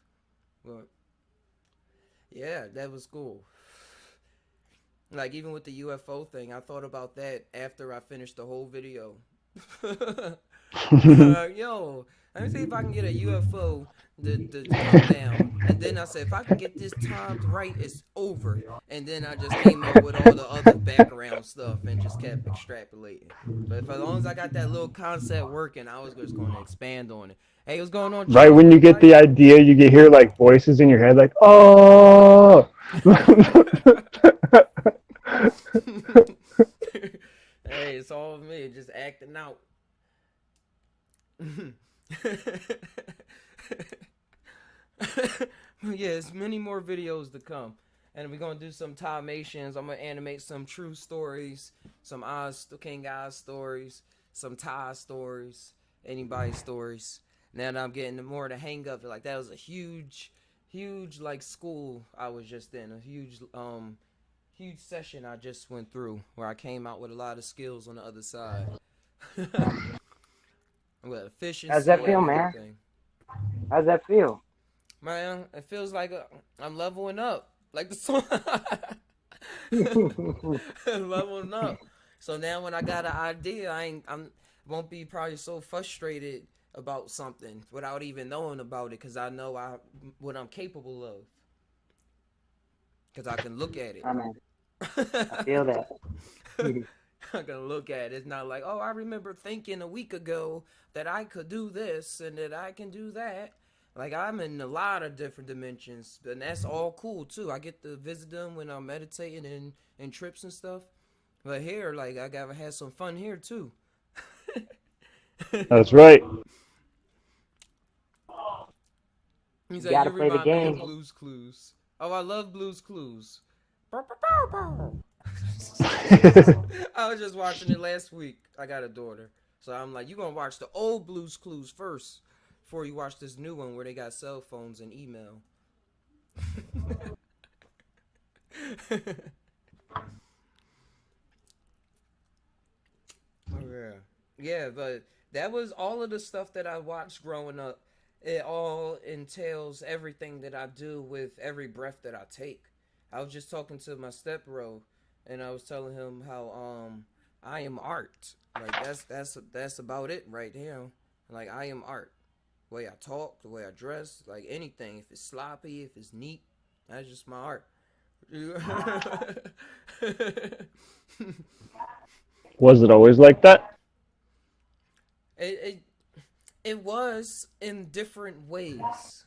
But yeah, that was cool. Like even with the UFO thing, I thought about that after I finished the whole video. Yo, let me see if I can get a UFO to come down. And then I said, if I can get this timed right, it's over. And then I just came up with all the other background stuff and just kept extrapolating. But as long as I got that little concept working, I was just going to expand on it. Hey, what's going on? Right when you get the idea, you can hear like voices in your head, like, oh. Hey, it's all me, just acting out. Yeah, there's many more videos to come, and we're gonna do some Talmations. I'm gonna animate some true stories, some King Oz stories, some Ty stories, anybody's stories. Now that I'm getting more of the hang of it, like that was a huge like school I was just in, a huge session I just went through where I came out with a lot of skills on the other side. With efficiency. How's that feel, man? How's that feel? Man, it feels like I'm leveling up, like the song. Leveling up. So now when I got an idea, I won't be probably so frustrated about something without even knowing about it, because I know what I'm capable of. Because I can look at it. I feel that. I can look at it. It's not like, oh, I remember thinking a week ago that I could do this and that I can do that. Like, I'm in a lot of different dimensions, and that's all cool too. I get to visit them when I'm meditating and trips and stuff. But here, like, I gotta have some fun here too. That's right. He's You like, gotta you play the remind me of game. Blue's Clues. Oh, I love Blue's Clues. I was just watching it last week. I got a daughter, so I'm like, you gonna watch the old Blue's Clues first before you watch this new one where they got cell phones and email. Yeah, but that was all of the stuff that I watched growing up. It all entails everything that I do with every breath that I take. I was just talking to my step-bro, and I was telling him how I am art. Like that's about it right here. Like, I am art. The way I talk, the way I dress, like anything. If it's sloppy, if it's neat, that's just my art. Was it always like that? It was in different ways.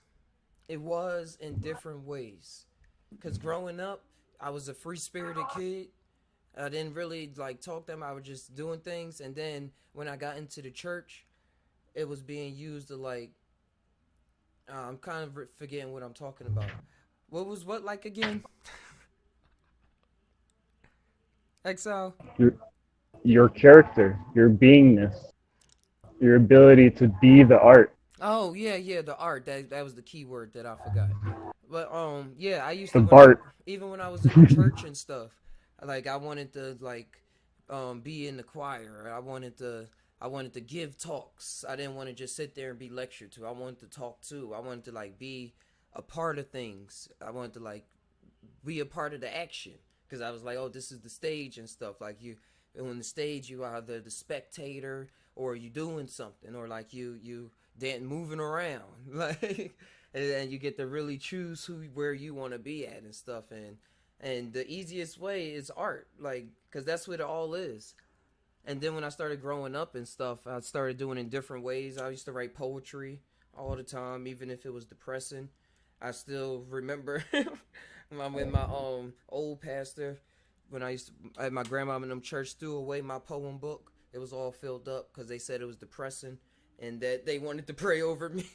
It was in different ways. Because growing up, I was a free spirited kid. I didn't really like talk to them. I was just doing things. And then when I got into the church, it was being used to like, I'm kind of forgetting what I'm talking about. What was what like again? Exile? Your character, your beingness, your ability to be the art. Oh yeah, the art. That was the key word that I forgot. But yeah, I used The to Bart. even when I was in the church and stuff, like I wanted to like be in the choir. I wanted to give talks. I didn't want to just sit there and be lectured to. I wanted to talk too. I wanted to like be a part of things. I wanted to like be a part of the action because I was like, oh, this is the stage and stuff. Like you, on the stage, you are either the spectator or you doing something, or like you moving around, like, and you get to really choose where you want to be at and stuff. And the easiest way is art, like, because that's what it all is. And then when I started growing up and stuff, I started doing it in different ways. I used to write poetry all the time, even if it was depressing. I still remember when my old pastor, when I used to, my grandma in them church threw away my poem book. It was all filled up because they said it was depressing and that they wanted to pray over me.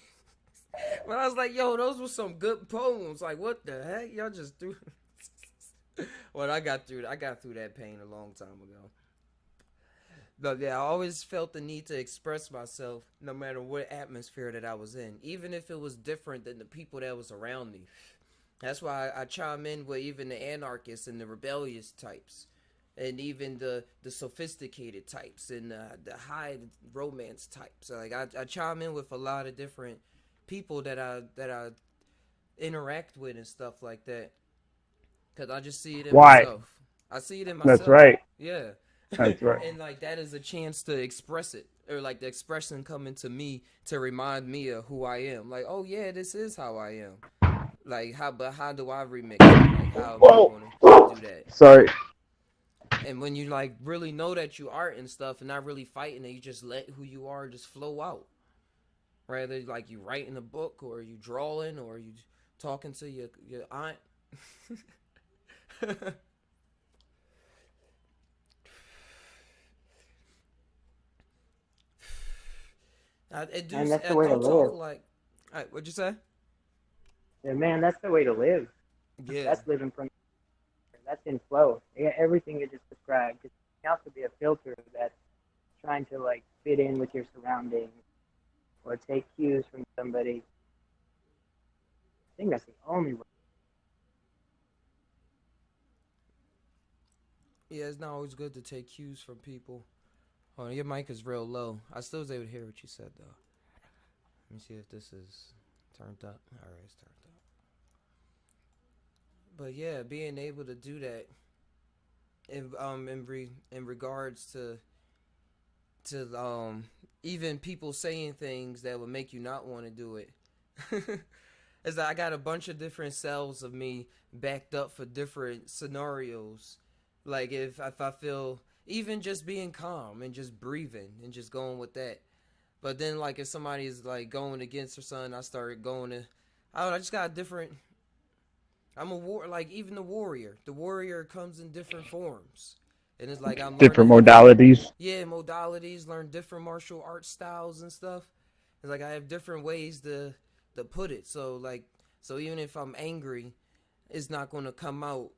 But I was like, yo, those were some good poems. Like, what the heck? Y'all just threw. Well, I got through that pain a long time ago. But yeah, I always felt the need to express myself no matter what atmosphere that I was in, even if it was different than the people that was around me. That's why I chime in with even the anarchists and the rebellious types, and even the sophisticated types and the high romance types. Like I chime in with a lot of different people that I interact with and stuff like that, because I just see it in myself. I see it in myself. That's right. Yeah. That's right. And like that is a chance to express it, or like the expression coming to me to remind me of who I am. Like, oh yeah, this is how I am. Like how do I remix it? Like how am I gonna do that? Sorry. And when you like really know that you art and stuff and not really fighting it, you just let who you are just flow out. Rather like you writing a book or you drawing or you talking to your aunt. And that's the way to live. Like, what'd you say? Yeah, man, that's the way to live. Yeah. That's living from. That's in flow. Yeah, everything you just described. It has to be a filter that's trying to like fit in with your surroundings or take cues from somebody. I think that's the only way. Yeah, it's not always good to take cues from people. Oh, your mic is real low. I still was able to hear what you said, though. Let me see if this is turned up. All right, it's turned up. But yeah, being able to do that in regards to even people saying things that would make you not want to do it. Is that I got a bunch of different cells of me backed up for different scenarios. Like if I feel even just being calm and just breathing and just going with that. But then like if somebody is like going against or something, I started going to I just got a different I'm a like even the warrior. The warrior comes in different forms. And it's like I'm different learning, modalities. Yeah, modalities, learn different martial art styles and stuff. It's like I have different ways to put it. So even if I'm angry, it's not going to come out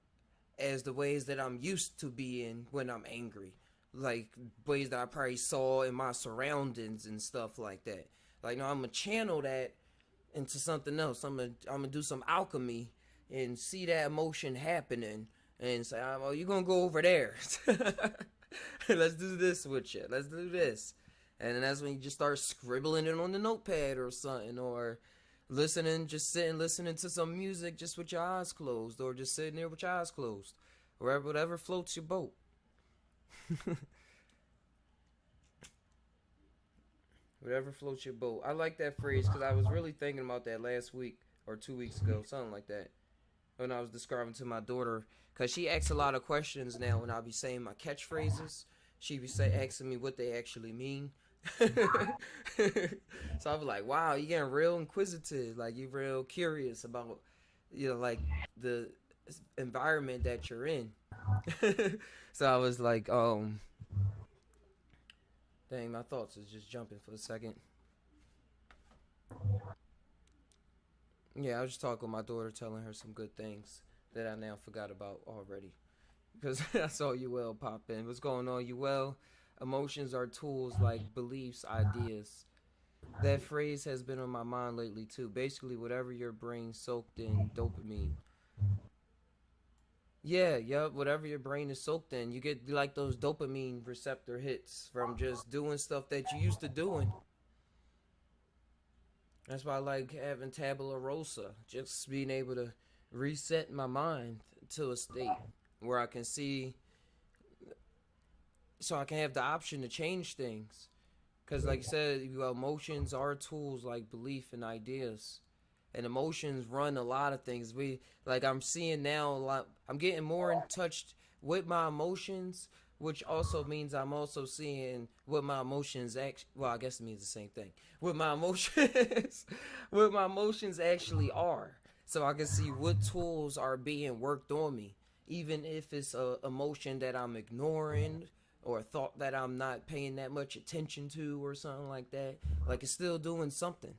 as the ways that I'm used to being when I'm angry. Like ways that I probably saw in my surroundings and stuff like that. Like, no, I'm going to channel that into something else. I'm gonna do some alchemy and see that emotion happening and say, oh, you're going to go over there. Let's do this with you. Let's do this. And then that's when you just start scribbling it on the notepad or something, or listening to some music just with your eyes closed, or just sitting there with your eyes closed, whatever floats your boat. Whatever floats your boat. I like that phrase because I was really thinking about that last week or 2 weeks ago, something like that, when I was describing to my daughter, because she asks a lot of questions now when I be saying my catchphrases. She be asking me what they actually mean. So I was like, wow, you getting real inquisitive. Like, you real curious about, like the environment that you're in. So I was like, dang, my thoughts is just jumping for a second. Yeah, I was just talking with my daughter, telling her some good things that I now forgot about already. Because I saw you well pop in. What's going on, you well? Emotions are tools like beliefs, ideas. That phrase has been on my mind lately too. Basically, whatever your brain soaked in dopamine. Yeah, yep, whatever your brain is soaked in. You get like those dopamine receptor hits from just doing stuff that you used to doing. That's why I like having tabula rasa. Just being able to reset my mind to a state where I can see, so I can have the option to change things. Because like you said, emotions are tools like belief and ideas. And emotions run a lot of things. I'm seeing now a lot, I'm getting more in touch with my emotions, which also means I'm also seeing what my emotions I guess it means the same thing. What my emotions what my emotions actually are. So I can see what tools are being worked on me. Even if it's a emotion that I'm ignoring or a thought that I'm not paying that much attention to or something like that. Like, it's still doing something.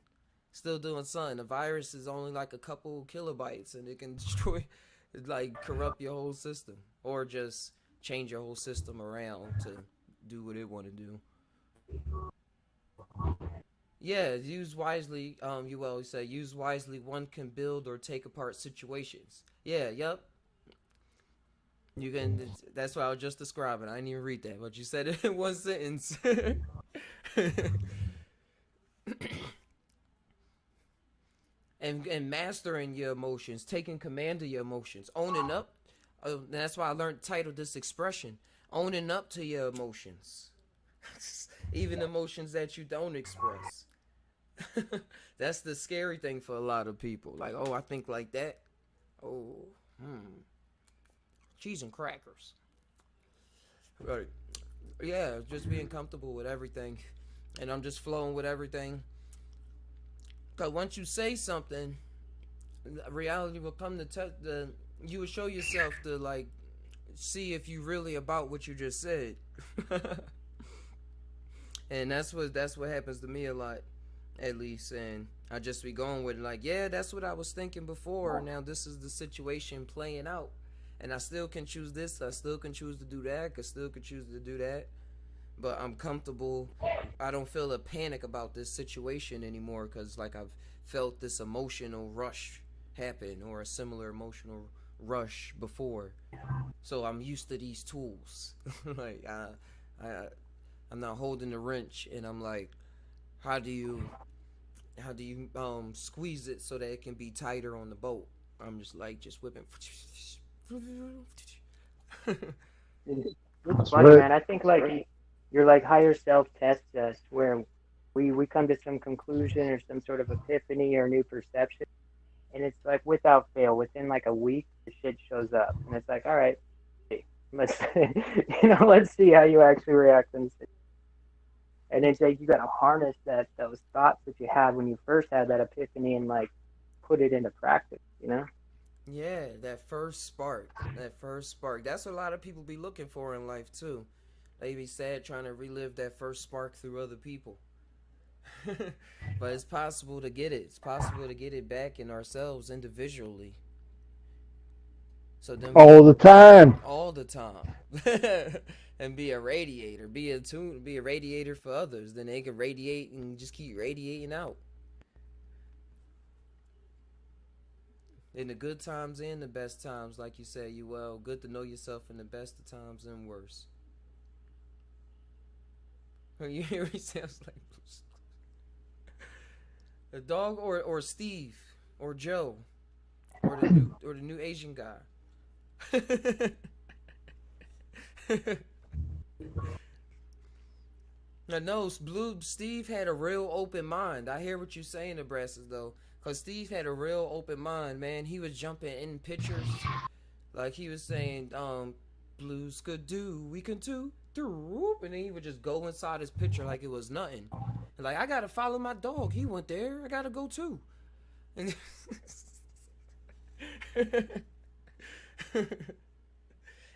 Still doing something. A virus is only like a couple kilobytes and it can destroy, like, corrupt your whole system. Or just change your whole system around to do what it want to do. Yeah, use wisely. You always say use wisely. One can build or take apart situations. Yeah, yep. You can. That's what I was just describing. I didn't even read that, but you said it in one sentence. and mastering your emotions, taking command of your emotions, owning up. That's why I titled this expression, owning up to your emotions, even emotions that you don't express. That's the scary thing for a lot of people. Like, oh, I think like that. Oh, cheese and crackers. Right. Yeah, just being comfortable with everything, and I'm just flowing with everything. Cause once you say something, reality will come to you will show yourself to, like, see if you really about what you just said. And that's what happens to me a lot, at least. And I just be going with it, like, yeah, that's what I was thinking before. Now this is the situation playing out, and I still can choose this. I still can choose to do that. I still can choose to do that. But I'm comfortable. I don't feel a panic about this situation anymore, because, like, I've felt this emotional rush happen, or a similar emotional rush before. So I'm used to these tools. Like, I'm not holding the wrench, and I'm like, how do you squeeze it so that it can be tighter on the boat? I'm just whipping. It's funny, man. I think, like, you're like higher self tests us, where we come to some conclusion or some sort of epiphany or new perception, and it's like without fail, within like a week, the shit shows up, and it's like, all right, let's let's see how you actually react in this. And it's like you got to harness those thoughts that you had when you first had that epiphany and, like, put it into practice, you know? Yeah, that first spark. That's what a lot of people be looking for in life too. They be sad trying to relive that first spark through other people. But it's possible to get it. It's possible to get it back in ourselves individually. So then all the time. And be a radiator, be a radiator for others. Then they can radiate and just keep radiating out. In the good times and the best times, like you said, good to know yourself in the best of times and worse. You hear he sounds like a dog, or Steve, or Joe, or the new Asian guy. No, Steve had a real open mind. I hear what you're saying, Nebraska, though. Because Steve had a real open mind, man. He was jumping in pictures. Like, he was saying, blues could do, we can too. and then he would just go inside his picture like it was nothing. Like, I gotta follow my dog. He went there. I gotta go too. And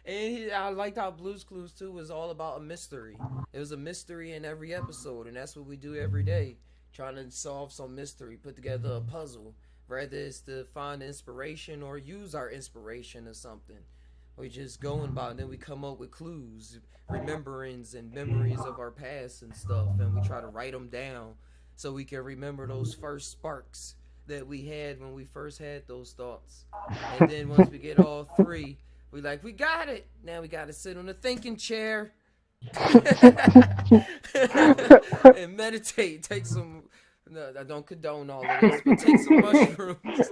I liked how Blue's Clues too was all about a mystery. It was a mystery in every episode, and that's what we do every day, trying to solve some mystery, put together a puzzle. Whether it's to find inspiration or use our inspiration or something. We just going by, and then we come up with clues, rememberings, and memories of our past and stuff, and we try to write them down so we can remember those first sparks that we had when we first had those thoughts. And then once we get all three, we got it. Now we got to sit on the thinking chair and meditate. Take some. No, I don't condone all of this, but take some mushrooms.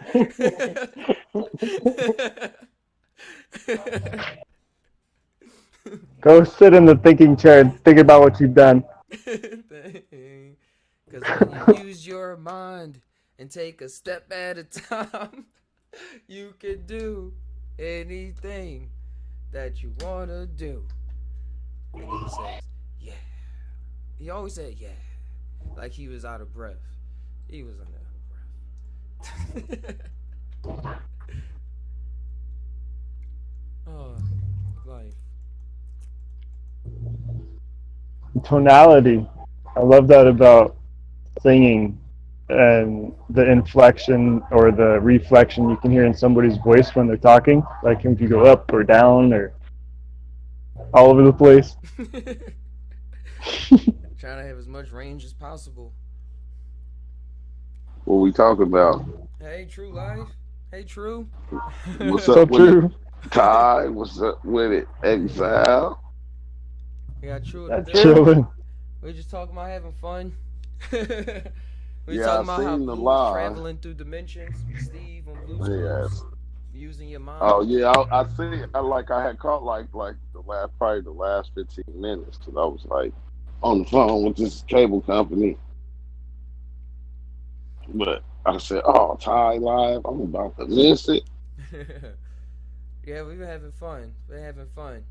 Go sit in the thinking chair and think about what you've done. Because when you use your mind and take a step at a time, you can do anything that you want to do. And he says, yeah. He always said, yeah. Like he was out of breath. He was out of breath. Oh, life. Tonality. I love that about singing, and the inflection or the reflection you can hear in somebody's voice when they're talking. Like if you go up or down or all over the place. Trying to have as much range as possible. What we talking about? Hey, True Life. Hey, True. What's So up with true. it? Ty, what's up with it? Exile. Yeah, True. That's chilling. We just talking about having fun. We Yeah, talking I about how seen the Blue live. traveling through dimensions. Steve on Blue's Yes. using your mind. Oh yeah, I see. I had caught like the last 15 minutes because I was like on the phone with this cable company. But I said, "Oh, Ty live. I'm about to miss it." Yeah, we've been having fun. We're having fun.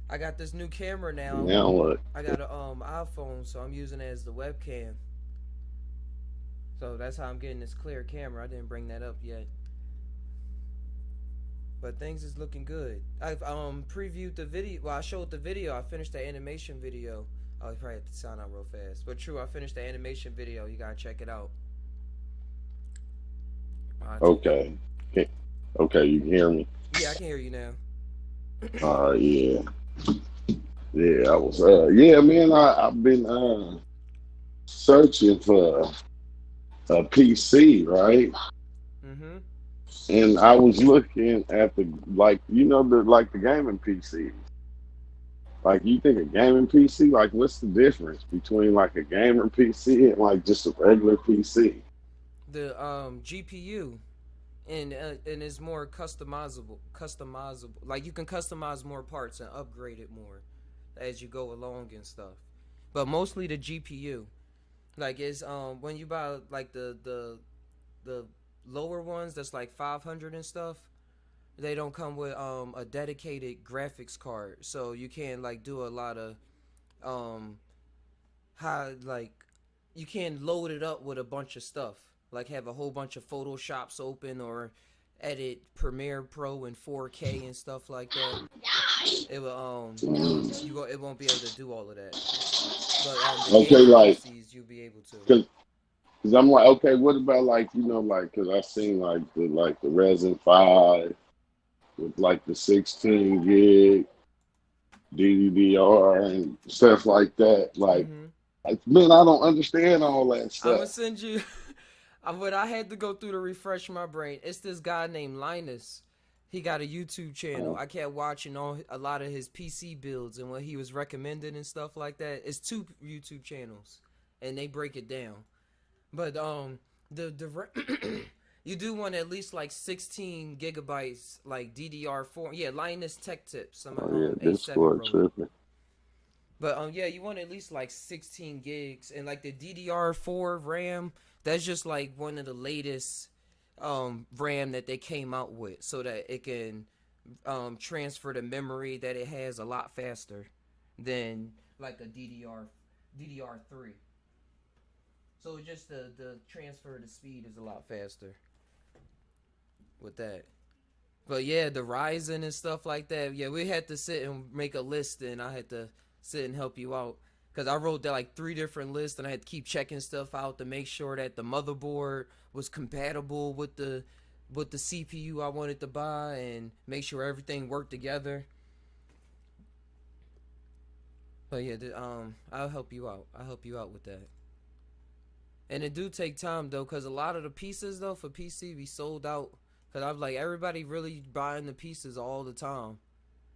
I got this new camera now. Now what? I got an iPhone, so I'm using it as the webcam. So that's how I'm getting this clear camera. I didn't bring that up yet. But things is looking good. I've previewed the video. Well, I showed the video. I finished the animation video. Oh, you probably have to sound out real fast. But true, I finished the animation video. You gotta check it out. Okay. Okay, you can hear me? Yeah, I can hear you now. Yeah. Yeah, I was yeah, man, I've been searching for a PC, right? Mm-hmm. And I was looking at the the gaming PCs. Like, you think a gaming PC, like, what's the difference between like a gamer PC and like just a regular PC? The GPU and it's more customizable. Like, you can customize more parts and upgrade it more as you go along and stuff. But mostly the GPU. Like, it's when you buy like the lower ones that's like 500 and stuff, they don't come with a dedicated graphics card, so you can't like do a lot of you can't load it up with a bunch of stuff, like have a whole bunch of Photoshops open or edit Premiere Pro in 4K and stuff like that. It will it won't be able to do all of that. But the gaming PCs, you'll be able to. Cause I'm like, okay, what about like, cause I've seen like the Resin 5 with like the 16 gig DDR and stuff like that. Like, man, I don't understand all that stuff. I'm gonna send you. What I had to go through to refresh my brain. It's this guy named Linus. He got a YouTube channel. I kept watching a lot of his PC builds and what he was recommending and stuff like that. It's 2 YouTube channels, and they break it down. But you do want at least like 16 gigabytes, like DDR4. Yeah, Linus Tech Tips. Discord tripping. But yeah, you want at least like 16 gigs, and like the DDR4 RAM. That's just like one of the latest RAM that they came out with, so that it can transfer the memory that it has a lot faster than like a DDR3. So just the transfer of the speed is a lot faster with that. But yeah, the Ryzen and stuff like that. Yeah, we had to sit and make a list, and I had to sit and help you out because I wrote that like 3 different lists, and I had to keep checking stuff out to make sure that the motherboard was compatible with the CPU I wanted to buy, and make sure everything worked together. But yeah, I'll help you out. I'll help you out with that. And it do take time though, cause a lot of the pieces though for PC be sold out. Cause I'm like everybody really buying the pieces all the time,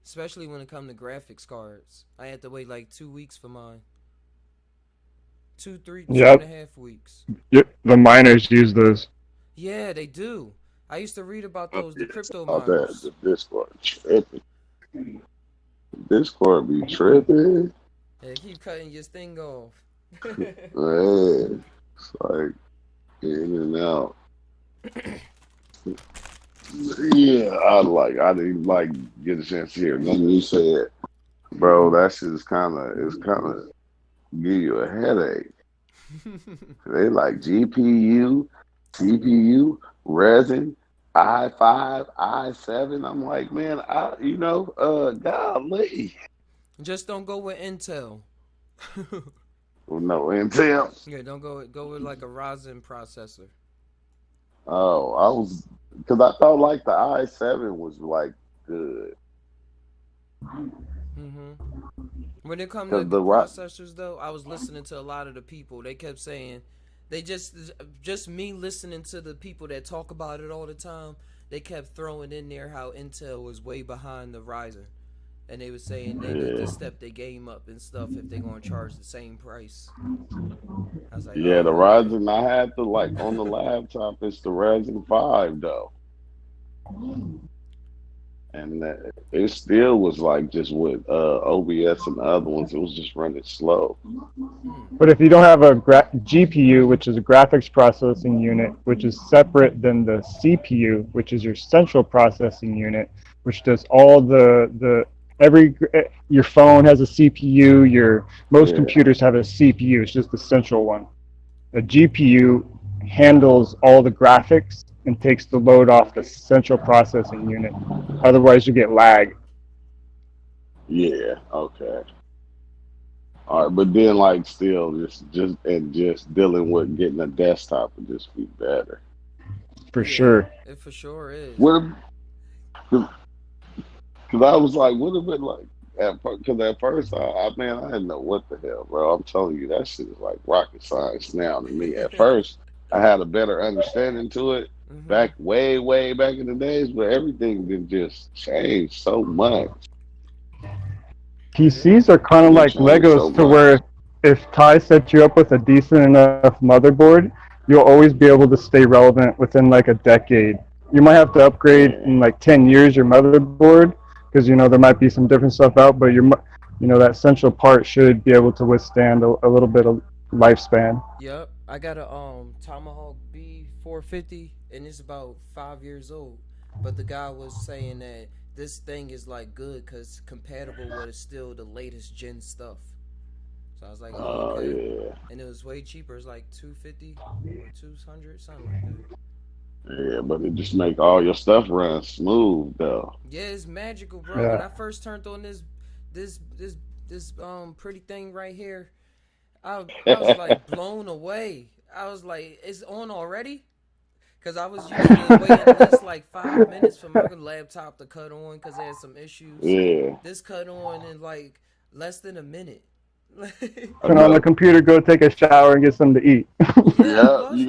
especially when it come to graphics cards. I had to wait like 2 weeks for mine. 2, 3, Yep. 2.5 weeks. Yep. The miners use those. Yeah, they do. I used to read about those, the crypto Oh, miners. the Discord tripping. Discord be tripping. Yeah, keep cutting your thing off. Man, it's like in and out. Yeah, I didn't like get a chance to hear nothing you said, bro. That shit is kind of give you a headache. They like GPU, CPU, resin, i5, i7. I'm like, man, golly. Just don't go with Intel. Well, no Intel. Yeah, don't go with like a Ryzen processor. Oh, because I thought like the i7 was like good. When it comes to the processors, though, I was listening to a lot of the people. They kept saying, they just me listening to the people that talk about it all the time. They kept throwing in there how Intel was way behind the Ryzen, and they were saying they need to step their game up and stuff if they're gonna charge the same price. I was like, Yeah, oh, the okay. Ryzen I had to like on the laptop. It's the Ryzen 5 though. And it still was like just with OBS and the other ones, it was just running slow. But if you don't have a GPU, which is a graphics processing unit, which is separate than the CPU, which is your central processing unit, which does all your phone has a CPU, most computers have a CPU, it's just the central one. A GPU handles all the graphics and takes the load off the central processing unit. Otherwise, you get lag. Yeah, okay. All right, but then like still just dealing with getting a desktop would just be better. For sure. It for sure is. Because I was like, would have been like, because at first I didn't know what the hell, bro. I'm telling you, that shit is like rocket science now to me. At first, I had a better understanding to it way back in the days, but everything did just change so much. PCs are kind of like Legos to where if Ty sets you up with a decent enough motherboard, you'll always be able to stay relevant within like a decade. You might have to upgrade in like 10 years your motherboard because, there might be some different stuff out, but that central part should be able to withstand a little bit of lifespan. Yep, I got a Tomahawk B450 and it's about 5 years old. But the guy was saying that this thing is like good because compatible with still the latest gen stuff. So I was like, oh, okay. Yeah. And it was way cheaper. It's like $250, $200, something like that. Yeah, but it just make all your stuff run smooth though. Yeah, it's magical, bro. Yeah. When I first turned on this pretty thing right here, I was like blown away. I was like, it's on already? Because I was usually waiting at least like 5 minutes for my laptop to cut on because they had some issues. Yeah. This cut on in like less than a minute. Turn on the computer, go take a shower, and get something to eat. Yeah, you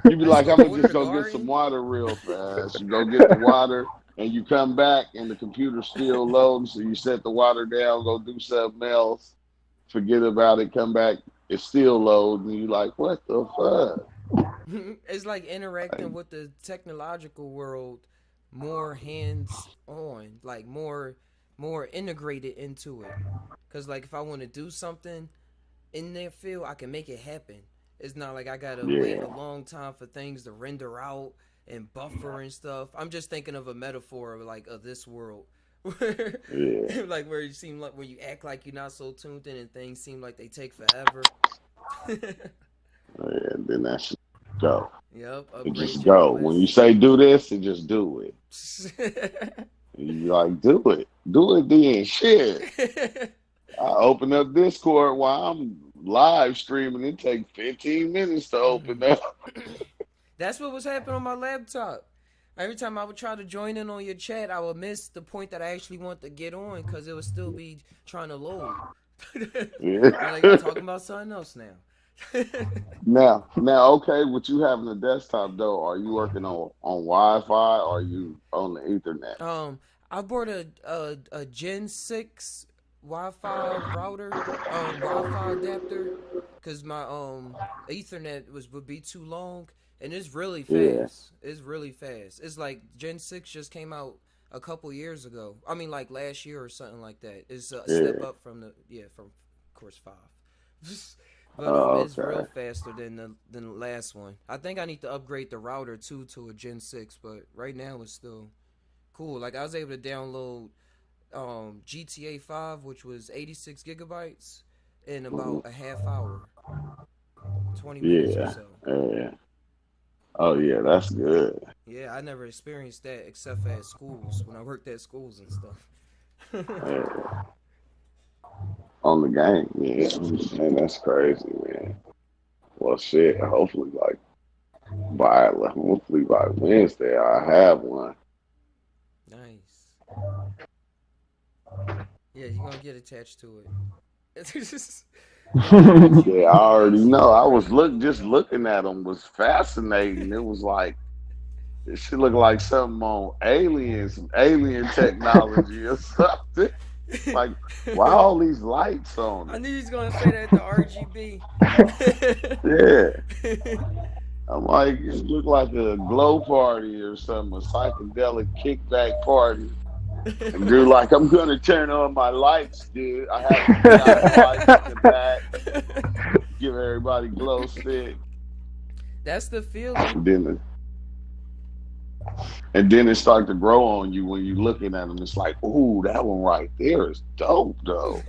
be like, I'm gonna just go get some water real fast. You go get the water, and you come back, and the computer's still loading. So you set the water down, go do something else, forget about it, come back, it's still loading. And you like, what the fuck? It's like interacting with the technological world more hands-on, like more integrated into it. Because, like, if I want to do something in that field, I can make it happen. It's not like I got to wait a long time for things to render out and buffer and stuff. I'm just thinking of a metaphor of, like, of this world Yeah. Like where you seem like where you act like you're not so tuned in and things seem like they take forever. And then that should go. Yep. It just Upgrade go. your When you OS. say do this, it just do it. And you like, do it. Do it then. Shit. I open up Discord while I'm live streaming. It takes 15 minutes to open up. That's what was happening on my laptop. Every time I would try to join in on your chat, I would miss the point that I actually want to get on because it would still be trying to load. Yeah. Like I'm talking about something else now. Now, okay, with you having a desktop though, are you working on Wi-Fi or are you on the Ethernet? I bought a Gen 6 Wi-Fi router, Wi-Fi adapter, because my Ethernet would be too long, and it's really fast. Yeah. It's really fast. It's like Gen 6 just came out a couple years ago. I mean, like last year or something like that. It's a step up from from of course 5. But it's real faster than the last one. I think I need to upgrade the router too to a Gen 6, but right now it's still cool. Like I was able to download GTA 5, which was 86 gigabytes in about a half hour, 20 minutes or so. Yeah. Oh yeah, that's good. Yeah, I never experienced that except for at schools when I worked at schools and stuff. Yeah. On the game, yeah. Man, that's crazy, man. Well, shit. Hopefully by Wednesday, I have one. Nice. Yeah, you're gonna get attached to it. Yeah, I already know. I was just looking at them was fascinating. It was like it should look like something on aliens, some alien technology or something. Like, why all these lights on I it? knew he was gonna say that the RGB. Yeah. I'm like, it looked like a glow party or something, a psychedelic kickback party. And dude, like, I'm gonna turn on my lights, dude. I have the lights in the back, give everybody glow stick. That's the feeling. And then it starts to grow on you when you're looking at them. It's like, ooh, that one right there is dope, though.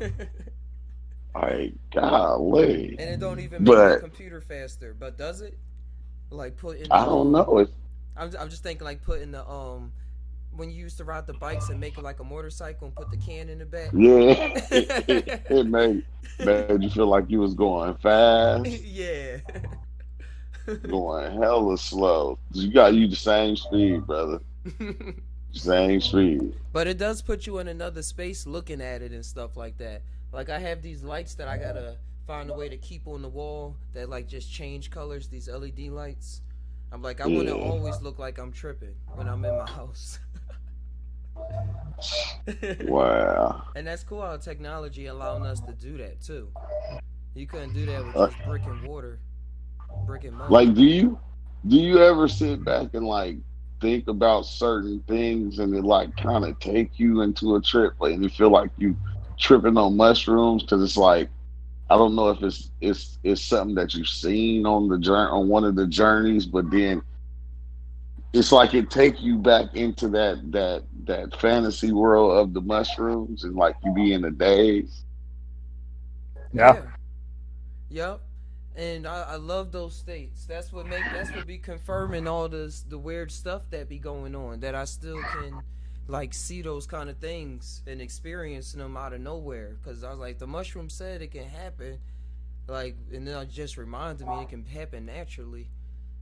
Like, golly. And it don't even make the computer faster, but does it? Like putting. I don't know. I'm just thinking like putting the when you used to ride the bikes and make it like a motorcycle and put the can in the back. Yeah, it made you feel like you was going fast. Yeah. Going hella slow. You got the same speed, brother. Same speed. But it does put you in another space looking at it and stuff like that. Like I have these lights that I gotta find a way to keep on the wall that like just change colors, these LED lights. I'm like, I want to always look like I'm tripping when I'm in my house. Wow. And that's cool how technology allowing us to do that too. You couldn't do that with just brick and mortar. Like, do you ever sit back and like think about certain things and it like kind of take you into a trip, like, and you feel like you tripping on mushrooms because it's like, I don't know if it's something that you've seen on the journey, on one of the journeys, but then it's like it take you back into that fantasy world of the mushrooms and like you be in a daze. Yeah. Yep. And I love those states. That's what be confirming all the weird stuff that be going on. That I still can like see those kind of things and experience them out of nowhere. Cause I was like, the mushroom said it can happen. Like, and then it just reminded me it can happen naturally.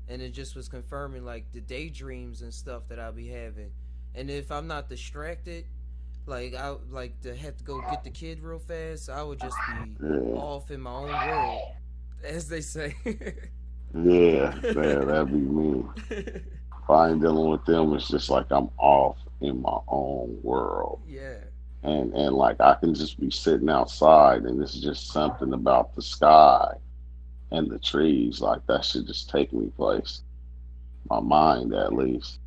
And it just was confirming like the daydreams and stuff that I'll be having. And if I'm not distracted, like I like to have to go get the kid real fast, I would just be off in my own world. As they say. Yeah, that'd be me. If I ain't dealing with them, it's just like I'm off in my own world. Yeah. And like I can just be sitting outside and it's just something about the sky and the trees. Like that should just take me place. My mind at least.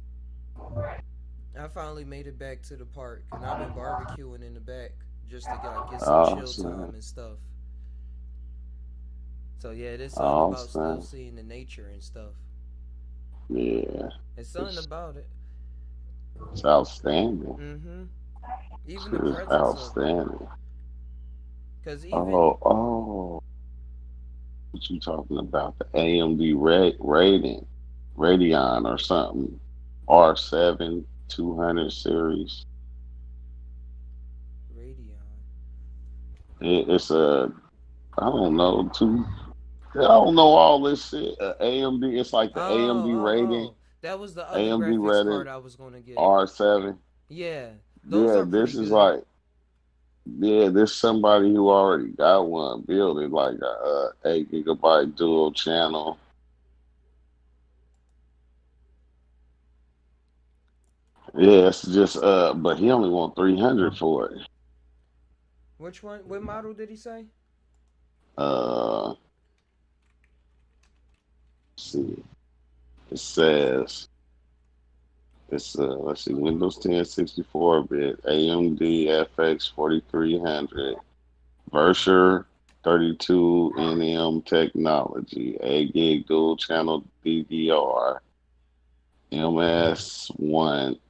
I finally made it back to the park and I've been barbecuing in the back just to get some chill time and stuff. So yeah, there's something about still seeing the nature and stuff. Yeah. There's something about it. It's outstanding. Mm-hmm. Even the Shit is presence of it. outstanding. Because even Oh, what you talking about? The AMD Radeon or something. R7 200 series. Radeon. It's a, I don't know, I don't know all this shit. AMD, it's like the AMD rating, That was the other AMD graphics card rated I was going to get. R7. Yeah, those Yeah, are pretty this is good. like, yeah, this somebody who already got one build it like a 8 GB dual channel. Yeah, it's just but he only want 300 for it. Which one? What model did he say? Uh, let's see, it says it's let's see, Windows 10 64-bit, AMD FX 4300, Versor 32 NM technology, 8 gig dual channel DDR,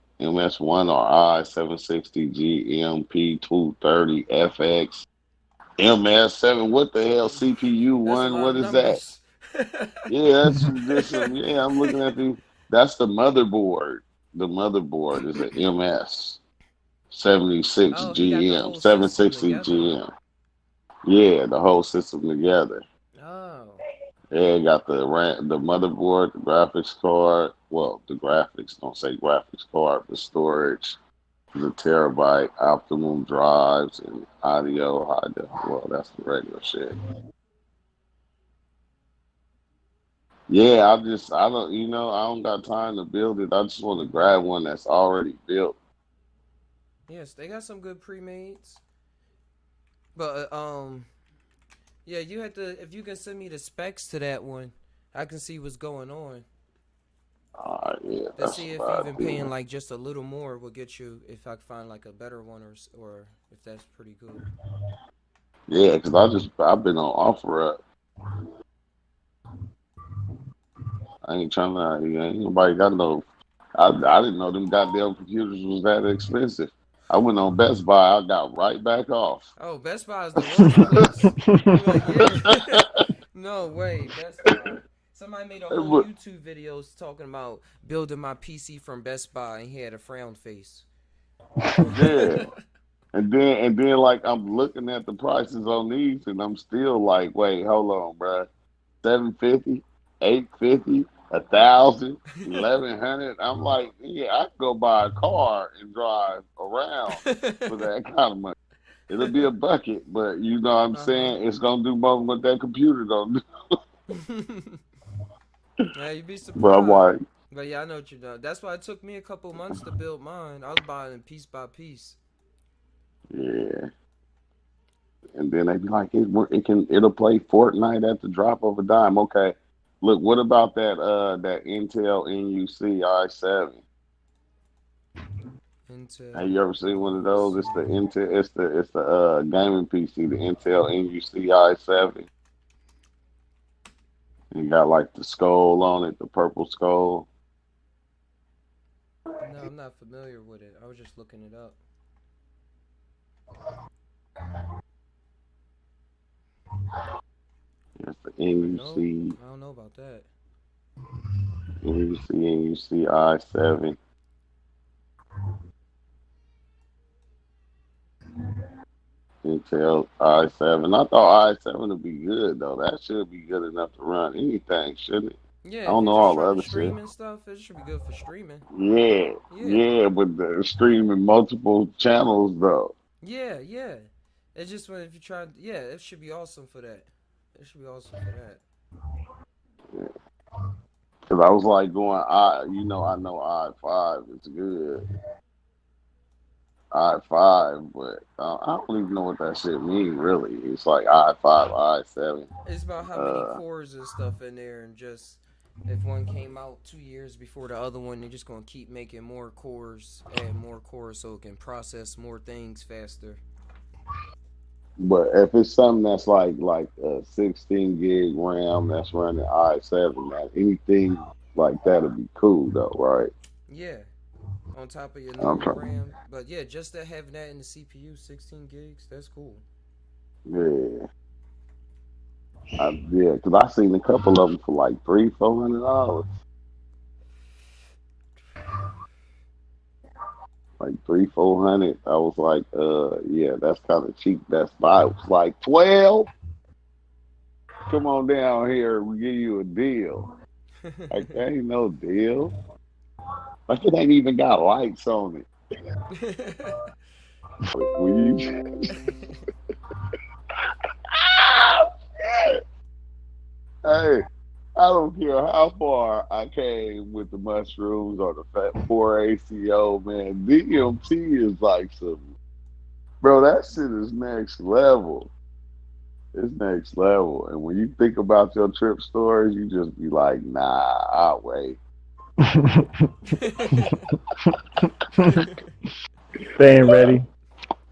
MS1 or I760G MP230 FX, MS7. What the hell? CPU That's a one? lot What of is that? numbers. Yeah, that's just yeah. I'm looking at the. That's the motherboard. The motherboard is a MS 76 Oh, he got the GM whole system 760 together. GM. Yeah, the whole system together. Oh, Yeah, got the RAM, the motherboard, the graphics card. Well, the graphics don't say graphics card, the storage, the terabyte optimum drives, and audio. Well, that's the regular shit. Yeah, I don't, I don't got time to build it. I just want to grab one that's already built. yes, they got some good pre-mades. But yeah, you had to. If you can send me the specs to that one, I can see what's going on. Yeah, To that's see if what even I paying do. like just a little more will get you. If I can find like a better one, or if that's pretty good. Yeah, because I've been on OfferUp. I ain't trying to. Ain't nobody got no. I didn't know them goddamn computers was that expensive. I went on Best Buy. I got right back off. Oh, Best Buy is the worst place. I'm like, yeah, no way, Best Buy. Somebody made a whole But, YouTube video talking about building my PC from Best Buy, and he had a frown face. yeah. And then like I'm looking at the prices on these and I'm still like, wait, hold on, bruh. 750, 850, 1,000, 1,100. I'm like, yeah, I could go buy a car and drive around for that kind of money. It'll be a bucket, but you know what I'm Uh saying? It's gonna do more than what that computer don't do. huh. Yeah, you'd be But I'm surprised. like, But yeah, I know what you're doing. That's why it took me a couple months to build mine. I was buying it piece by piece. yeah. And then they be like, it'll play Fortnite at the drop of a dime. Okay. Look, what about that Intel NUC i7? Intel Have you ever seen one of those? It's the Intel, it's the gaming PC, the Intel NUC i7. You got like the skull on it, the purple skull. No, I'm not familiar with it. I was just looking it up. It's the Nope, NUC, I don't know about that. NUC i7. Intel i7. I thought i7 would be good though. That should be good enough to run anything, shouldn't it? Yeah, I if don't you're know just all the trying to other shit. stream and stuff, it should be good for streaming. Yeah, Yeah, yeah, with the streaming multiple channels though. yeah. It's just when if you try, yeah, it should be awesome for that. It should be awesome for that. Cause I was like going, I know i5 is good, i5, but I don't even know what that shit means really. It's like i5, i7. It's about how many Uh, cores and stuff in there, and just if one came out 2 years before the other one, they're just gonna keep making more cores, add more cores, so it can process more things faster. but if it's something that's like a 16 gig RAM that's running i7, that anything like that'd be cool though, right? Yeah, on top of your I'm normal trying. RAM. But yeah, just to have that in the CPU, 16 gigs, that's cool. Yeah. Yeah, because I seen a couple of them for like $300-400. Like 300-400. I was like, yeah, that's kind of cheap. That's buy. It was like 12. Come on down here, we give you a deal. Like that ain't no deal. Like it ain't even got lights on it. When you hey, I don't care how far I came with the mushrooms or the fat 4-ACO, man. DMT is like some, bro. That shit is next level. It's next level. And when you think about your trip stories, you just be like, nah, I'll wait. Staying ready.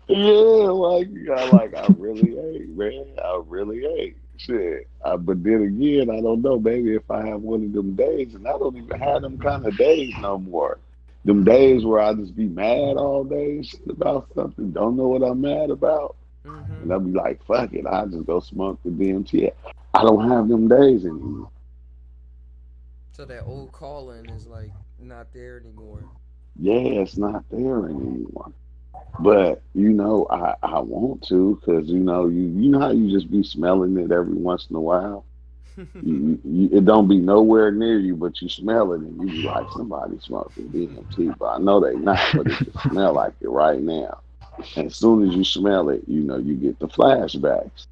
Yeah, like you got like I really ain't, man. I really ain't. Shit. But then again, I don't know, maybe if I have one of them days, and I don't even have them kind of days no more. Them days where I just be mad all day and shit about something, don't know what I'm mad about. And I'll be like, fuck it, I'll just go smoke the DMT. I don't have them days anymore. So that old calling is like not there anymore. Yeah, it's not there anymore. But I want to, because you know how you just be smelling it every once in a while. It don't be nowhere near you, but you smell it and you be like, somebody smoking DMT, but I know they not, but it just smell like it right now. And as soon as you smell it, you get the flashbacks,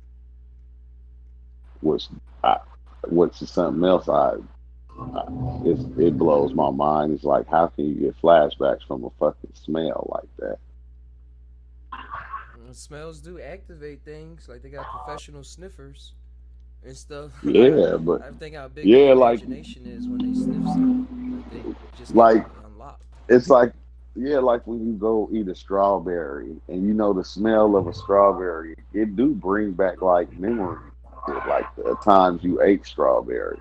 which is something else. It blows my mind. It's like, how can you get flashbacks from a fucking smell like that? Smells do activate things. Like they got professional sniffers and stuff. Yeah, but I think how big yeah, their like imagination is when they sniff something. Like they just get like unlocked. it's like yeah, like when you go eat a strawberry and you know the smell of a strawberry, it do bring back like memories, like the times you ate strawberries.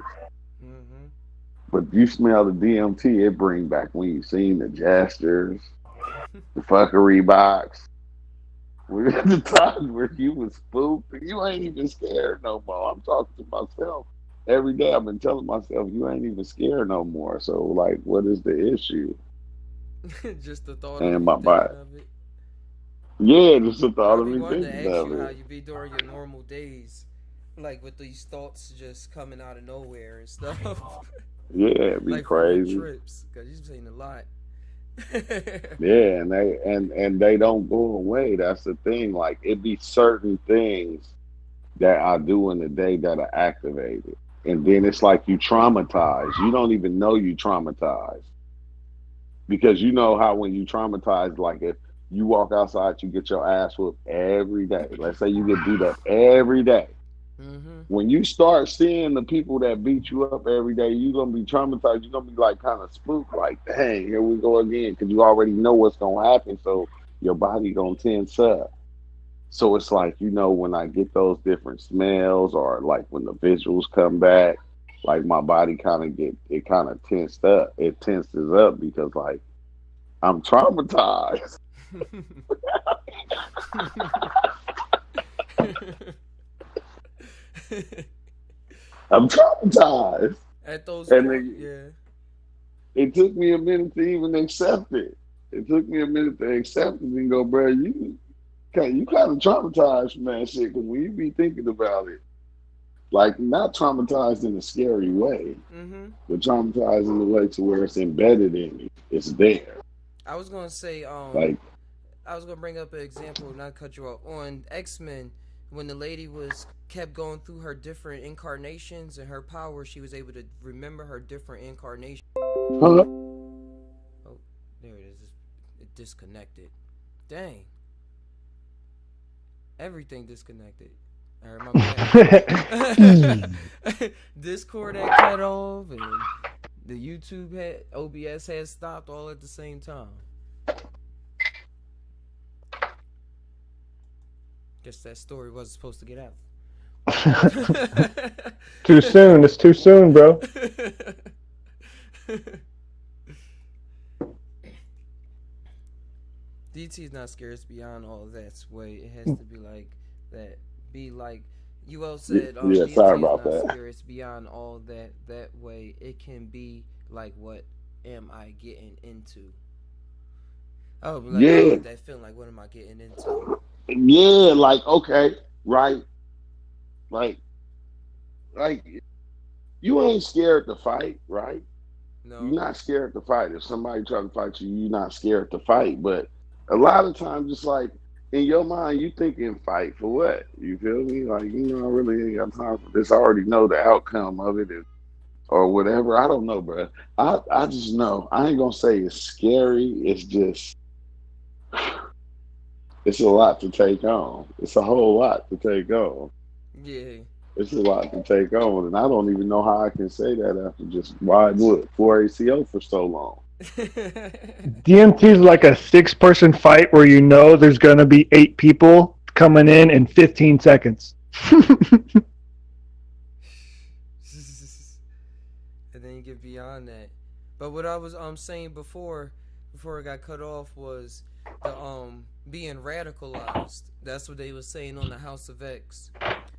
But you smell the DMT, it bring back when you seen the gestures, the fuckery box. The times where you was spooked, you ain't even scared no more. I'm talking to myself every day. I've been telling myself, you ain't even scared no more. So, like, what is the issue? Just the thought of And you my thinking body, of it. yeah, just the I thought of be me wanting to thinking ask of you how it. you be during your normal days, like with these thoughts just coming out of nowhere and stuff. Yeah, it'd be Like from your crazy. trips, cause you've seen a lot. Yeah, and they don't go away. That's the thing. Like, it be certain things that I do in the day that are activated. And then it's like you traumatized. You don't even know you traumatized. Because you know how when you traumatize, like if you walk outside, you get your ass whooped every day. Let's say you get beat up every day. When you start seeing the people that beat you up every day, you're going to be traumatized. You're going to be like kind of spooked, like, dang, here we go again. Because you already know what's going to happen. So your body going to tense up. So it's like, when I get those different smells or like when the visuals come back, like my body kind of tensed up. It tenses up because like I'm traumatized. I'm traumatized. At those And points, yeah. it took me a minute to even accept it. It took me a minute to accept it and go, bro, you kind of traumatized from that shit. Because when you be thinking about it, like not traumatized in a scary way, but traumatized in a way to where it's embedded in you. It's there. I was gonna say, Like, I was gonna bring up an example, not cut you off. On X-Men, when the lady kept going through her different incarnations and her power, she was able to remember her different incarnations. huh? Oh, there it is. It disconnected. Dang. Everything disconnected. Alright, my bad. Discord had cut off and the YouTube OBS had stopped all at the same time. Guess that story wasn't supposed to get out. Too soon. It's too soon, bro. DT is not scary. It's beyond all that's way. It has to be like that. Be like UL said. Yeah, DT sorry is about not that. scary. It's beyond all that. That way, it can be like, what am I getting into? Oh, like, I Yeah, like that feeling. Like, what am I getting into? yeah, like okay, right, like like you ain't scared to fight, right? You're No. not scared to fight. If somebody try to fight you, you're not scared to fight. But a lot of times, it's like in your mind, you thinking fight for what? You feel me? Like I really ain't got time for this. I already know the outcome of it, or whatever. I don't know, bro. I just know. I ain't gonna say it's scary. It's just it's a lot to take on. It's a whole lot to take on. Yeah. It's a lot to take on, and I don't even know how I can say that after just riding with 4ACO for so long. DMT is like a 6-person fight where you know there's going to be 8 people coming in 15 seconds. And then you get beyond that. But what I was saying before it got cut off was the being radicalized. That's what they was saying on the House of X.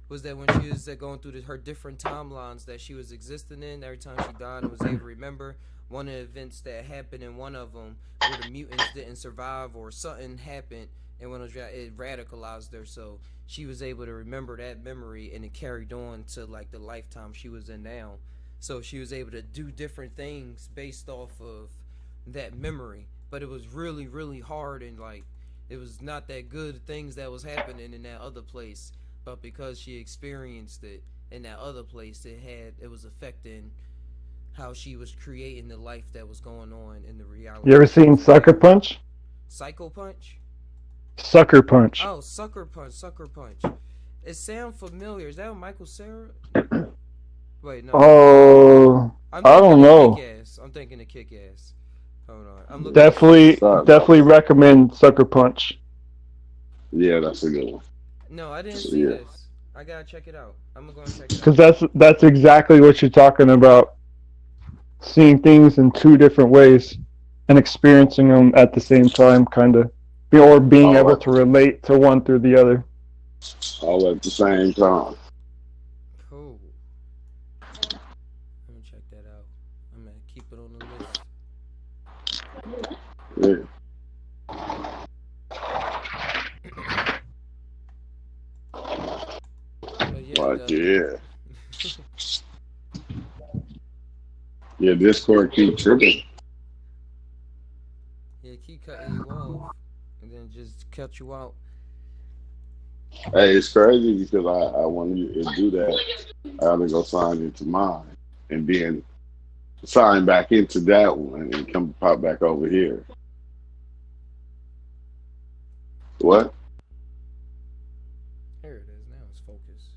Was that when she was going through her different timelines that she was existing in, every time she died and was able to remember one of the events that happened in one of them where the mutants didn't survive or something happened, and when it radicalized her, so she was able to remember that memory, and it carried on to like the lifetime she was in now. So she was able to do different things based off of that memory, but it was really, really hard, and like it was not that good things that was happening in that other place. But because she experienced it in that other place, it was affecting how she was creating the life that was going on in the reality. You ever seen Sucker Punch? Psycho Punch? Sucker Punch. Oh, Sucker Punch. It sounds familiar. Is that with Michael Cera? Wait, no. Oh, I don't know. Kick-Ass. I'm thinking of Kick-Ass. Hold on. I'm looking Definitely recommend Sucker Punch. Yeah, that's a good one. No, I didn't see this. I gotta check it out. I'm gonna go and check it out. Because that's exactly what you're talking about. Seeing things in 2 different ways and experiencing them at the same time, kind of. Or being able to relate to one through the other. All at the same time. Cool. I'm gonna check that out. I'm gonna keep it on the list. Yeah. Yeah. Yeah, Discord keep tripping. Yeah, keep cutting you off, and then just cut you out. Hey, it's crazy because I want you to do that. I have to go sign into mine and then sign back into that one and come pop back over here. What? Here it is. Now it's focused.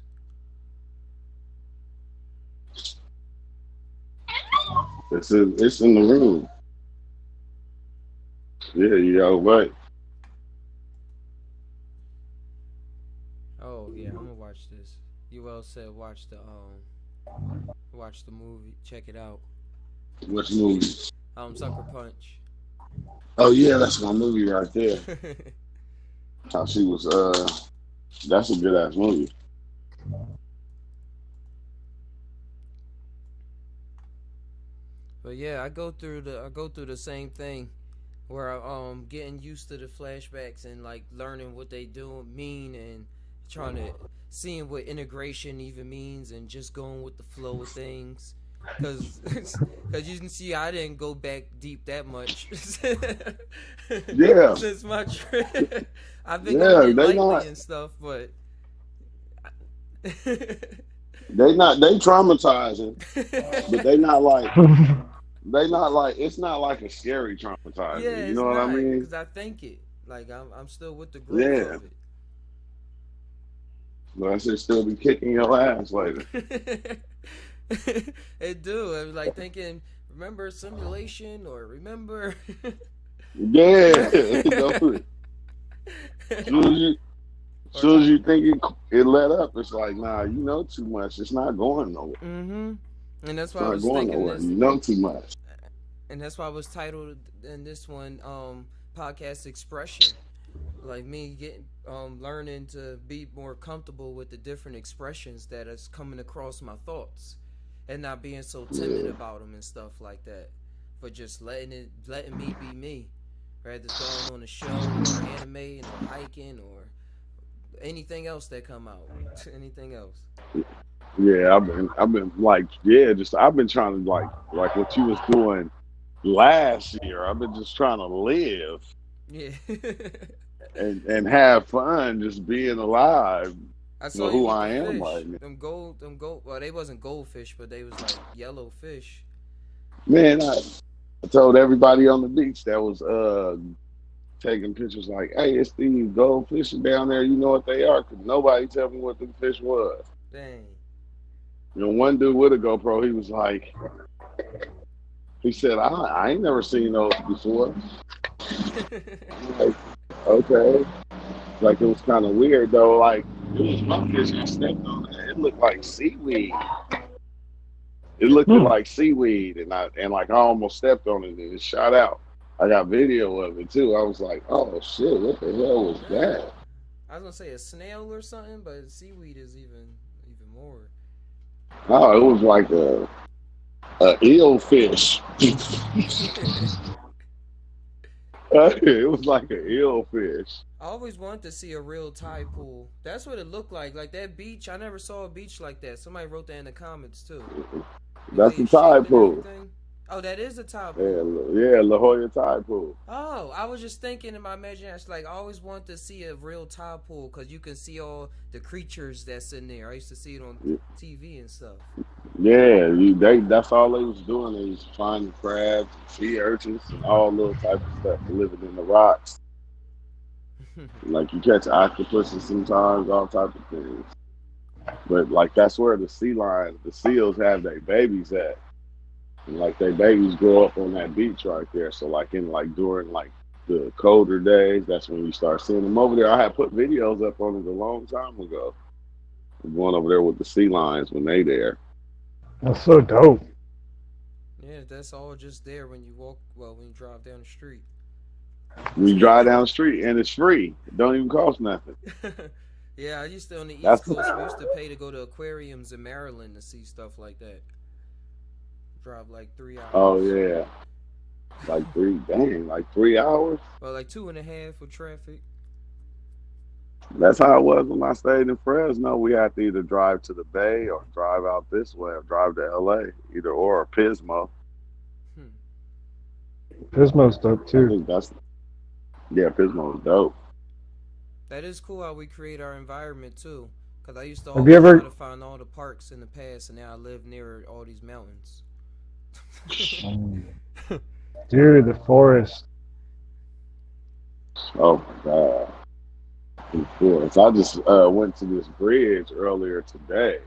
It's in the room. Yeah, right. Oh yeah, I'm gonna watch this. UL said watch the movie. Check it out. Which movie? Sucker Punch. Oh yeah, that's my movie right there. How she was that's a good ass movie. But yeah, I go through the same thing where I'm getting used to the flashbacks and like learning what they do mean and trying to seeing what integration even means and just going with the flow of things. Cause you can see I didn't go back deep that much. Yeah. Since my trip, I've been going lightly and stuff, but they traumatizing, but they not like it's not like a scary traumatizing. Yeah, you know what I mean? Because I think it like I'm still with the growth of it. But I should still be kicking your ass later. It do. I was like thinking, remember simulation or remember? Yeah. As soon as you think it let up, it's like, nah, you know too much. It's not going nowhere. Mm-hmm. And that's why I was thinking this. You know too much. And that's why I was titled in this one, podcast Expression. Like me getting learning to be more comfortable with the different expressions that is coming across my thoughts, and not being so timid about them and stuff like that, but just letting me be me, rather than going on a show or anime or hiking or anything else that come out. Anything else. Yeah, I've been like, yeah, just I've been trying to like what you was doing last year. I've been just trying to live Yeah. and have fun, just being alive. I You saw know you who with I the am fish. right now. Them gold. Well, they wasn't goldfish, but they was like yellow fish. Man, I told everybody on the beach that was taking pictures like, hey, it's these goldfish down there. You know what they are? Because nobody tell me what the fish was. Dang. You know, one dude with a GoPro, he was like, he said, I ain't never seen those before. Like, okay. Like, it was kind of weird, though. Like, it was my fish I stepped on it. It looked like seaweed. It looked like seaweed, and I almost stepped on it, and it shot out. I got video of it, too. I was like, oh, shit, what the hell was that? I was gonna say a snail or something, but seaweed is even more. No, it was like a eel fish. It was like an eel fish. I always wanted to see a real tide pool. That's what it looked like. Like that beach, I never saw a beach like that. Somebody wrote that in the comments too. That's the tide pool. Oh, that is a tide pool. Yeah, La Jolla tide pool. Oh, I was just thinking in my imagination, like I always wanted to see a real tide pool because you can see all the creatures that's in there. I used to see it on TV and stuff. Yeah, that's all they was doing. They was finding crabs, and sea urchins, and all little type of stuff living in the rocks. Like you catch octopuses sometimes, all type of things. But like that's where the seals have their babies at. And like their babies grow up on that beach right there. So like during like the colder days, that's when you start seeing them over there. I had put videos up on it a long time ago. I'm going over there with the sea lions when they there. That's so dope. Yeah, that's all just there when you when you drive down the street. We drive down the street and it's free. It don't even cost nothing. Yeah, I used to on the East Coast. We used to pay to go to aquariums in Maryland to see stuff like that. Drive like 3 hours. Oh yeah, like 3 hours. Well, like 2.5 with traffic. That's how it was when I stayed in Fresno. We had to either drive to the Bay or drive out this way or drive to LA, either or Pismo. Pismo's dope too. Pismo is dope. That is cool how we create our environment too. Cause I used to Have you always ever try to find all the parks in the past, and now I live near all these mountains. Dude, the forest. Oh my God. Of course. I just went to this bridge earlier today.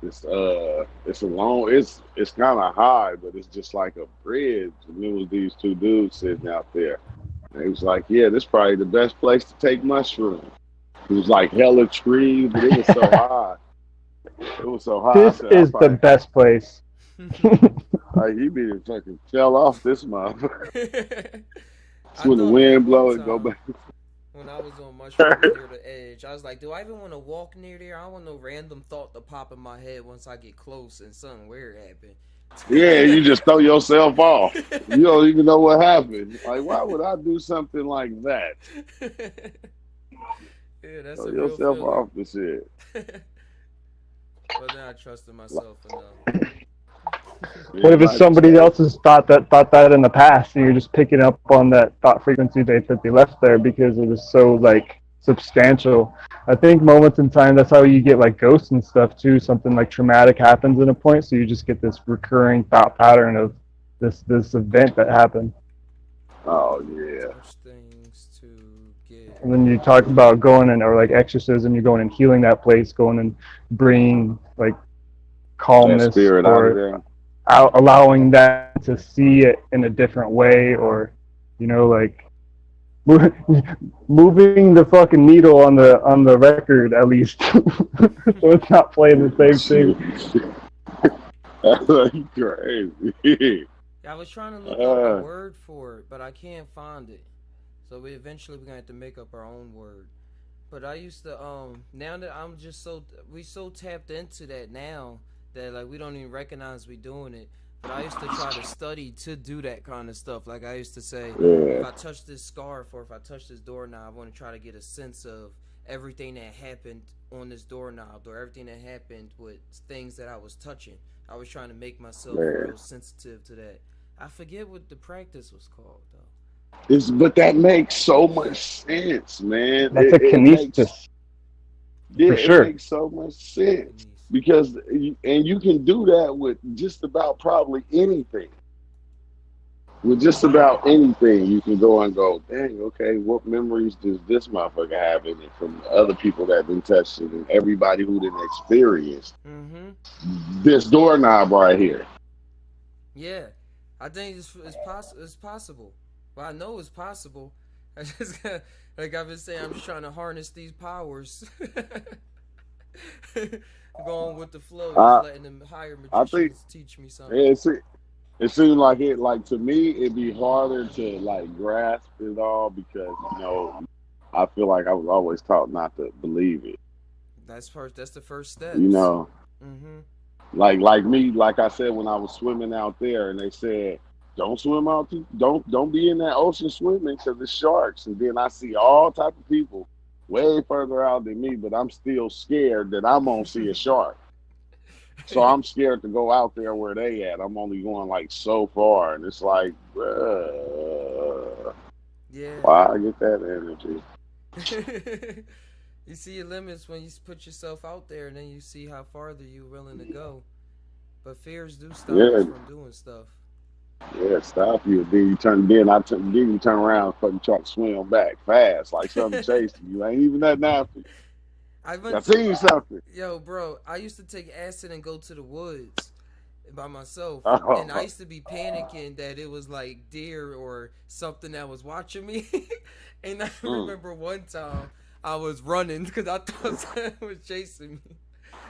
It's kind of high, but it's just like a bridge. And it was these two dudes sitting out there. And it was like, yeah, this is probably the best place to take mushrooms. It was like hella trees, but it was so high. It was so high. This is the best place. Like you be fucking fell off this motherfucker. When the wind blow it, go back. When I was on mushroom near the edge, I was like, do I even want to walk near there? I don't want no random thought to pop in my head once I get close and something weird happen. Yeah, you just throw yourself off. You don't even know what happened. Like, why would I do something like that? Yeah, that's throw a real yourself feeling. off the shit. But then I trusted myself enough. What if it's somebody else's thought that in the past, and you're just picking up on that thought frequency that they left there because it was so like substantial? I think moments in time, that's how you get like ghosts and stuff too. Something like traumatic happens in a point, so you just get this recurring thought pattern of this event that happened. Oh yeah. Such things to get. And then you talk about going in, or like exorcism, you're going and healing that place, going and bringing like calmness, That spirit out of or there. allowing that to see it in a different way, or like moving the fucking needle on the record at least, so it's not playing the same thing. That's crazy. I was trying to look up a word for it, but I can't find it. So we're gonna have to make up our own word. But I used to now that I'm just so tapped into that now that like we don't even recognize we doing it. But I used to try to study to do that kind of stuff. Like I used to say, if I touch this scarf or if I touch this doorknob, I want to try to get a sense of everything that happened on this doorknob or everything that happened with things that I was touching. I was trying to make myself real sensitive to that. I forget what the practice was called though. But that makes so much sense, man. That's a kinesis. For sure. It makes so much sense because, and you can do that with just about probably anything. With just about anything, you can go and go, dang, okay, what memories does this motherfucker have in it from other people that have been touched it and everybody who didn't experience this doorknob right here? Yeah, I think it's possible. Well, I know it's possible. I just got, like I've been saying, I'm just trying to harness these powers. Going with the flow, just letting the higher magicians teach me something. It seems like to me, it'd be harder to like grasp it all because, you know, I feel like I was always taught not to believe it. That's the first step. You know, like me, like I said, when I was swimming out there and they said, don't swim out, don't be in that ocean swimming because it's sharks. And then I see all type of people way further out than me, but I'm still scared that I'm gonna see a shark. So I'm scared to go out there where they at. I'm only going like so far, and it's like, why I get that energy? You see your limits when you put yourself out there, and then you see how farther you're willing to go. But fears do stop us from doing stuff. Yeah, stop you. Then you turn around and fucking try to swim back fast like something chasing you. Ain't even that nasty. I seen something. Yo, bro, I used to take acid and go to the woods by myself. And I used to be panicking that it was like deer or something that was watching me. And I remember one time I was running because I thought something was chasing me.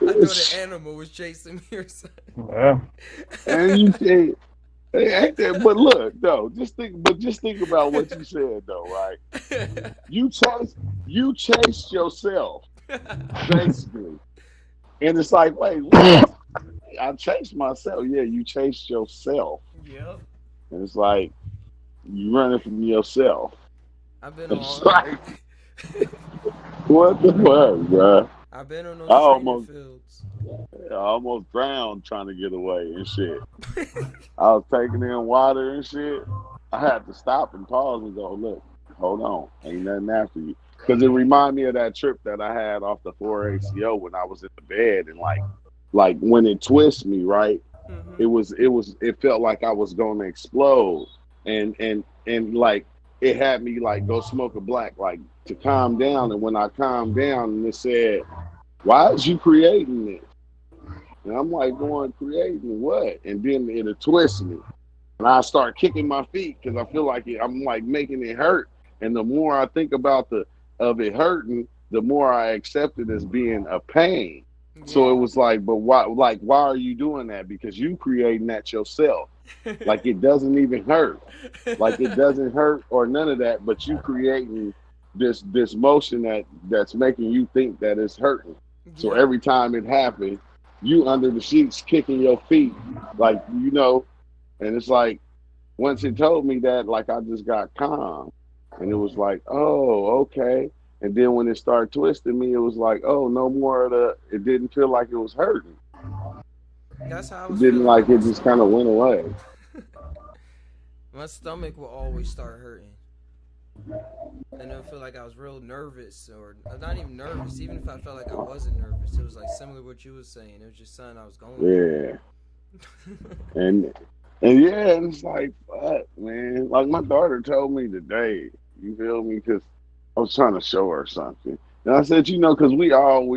I thought an animal was chasing me or something. Yeah. And you can't. Ain't that, but look, though, just think about what you said, though, right? You chased yourself, basically, and it's like, wait, I chased myself. Yeah, you chased yourself. Yep. And it's like you running from yourself. I've been on. What the fuck, bro? I've been on those fields. I almost drowned trying to get away and shit. I was taking in water and shit. I had to stop and pause and go, look, hold on, ain't nothing after you. Because it reminded me of that trip that I had off the 4ACO when I was in the bed and like when it twisted me, right? It felt like I was gonna explode and like it had me like go smoke a black like to calm down. And when I calmed down and it said, why is you creating this? And I'm like going, creating what? And then it'll twist me. And I start kicking my feet because I feel like I'm like making it hurt. And the more I think about of it hurting, the more I accept it as being a pain. Yeah. So it was like, but why are you doing that? Because you creating that yourself. Like it doesn't even hurt. Like it doesn't hurt or none of that, but you creating this motion that's making you think that it's hurting. Yeah. So every time it happened, you under the sheets kicking your feet, like, you know, and it's like, once it told me that, like, I just got calm. And it was like, oh, okay. And then when it started twisting me, it was like, oh, no more of it didn't feel like it was hurting. That's how I was. It didn't like it just kind of went away. My stomach will always start hurting. And I feel like I was real nervous, or not even nervous. Even if I felt like I wasn't nervous, it was like similar to what you were saying. It was just something I was going through. And yeah, and it's like, fuck, man. Like my daughter told me today, you feel me? Because I was trying to show her something. And I said, you know, because we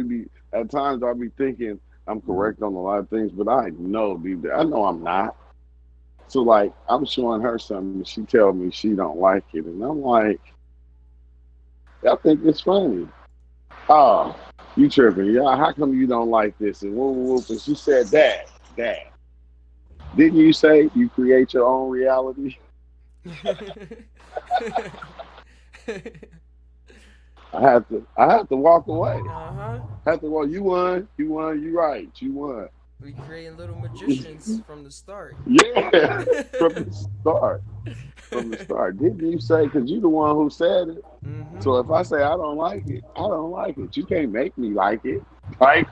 be, at times I'll be thinking I'm correct on a lot of things, but I know I'm not. So like, I'm showing her something and she tell me she don't like it. And I'm like, I think it's funny. Oh, you tripping. Yeah, how come you don't like this? And whoop, whoop. And she said, Dad, didn't you say you create your own reality? I have to walk away. Uh-huh. I have to walk. You won. You won. You right. You won. We creating little magicians from the start. Yeah, from the start. From the start. Didn't you say? Because you the one who said it. Mm-hmm. So if I say I don't like it, I don't like it. You can't make me like it. Like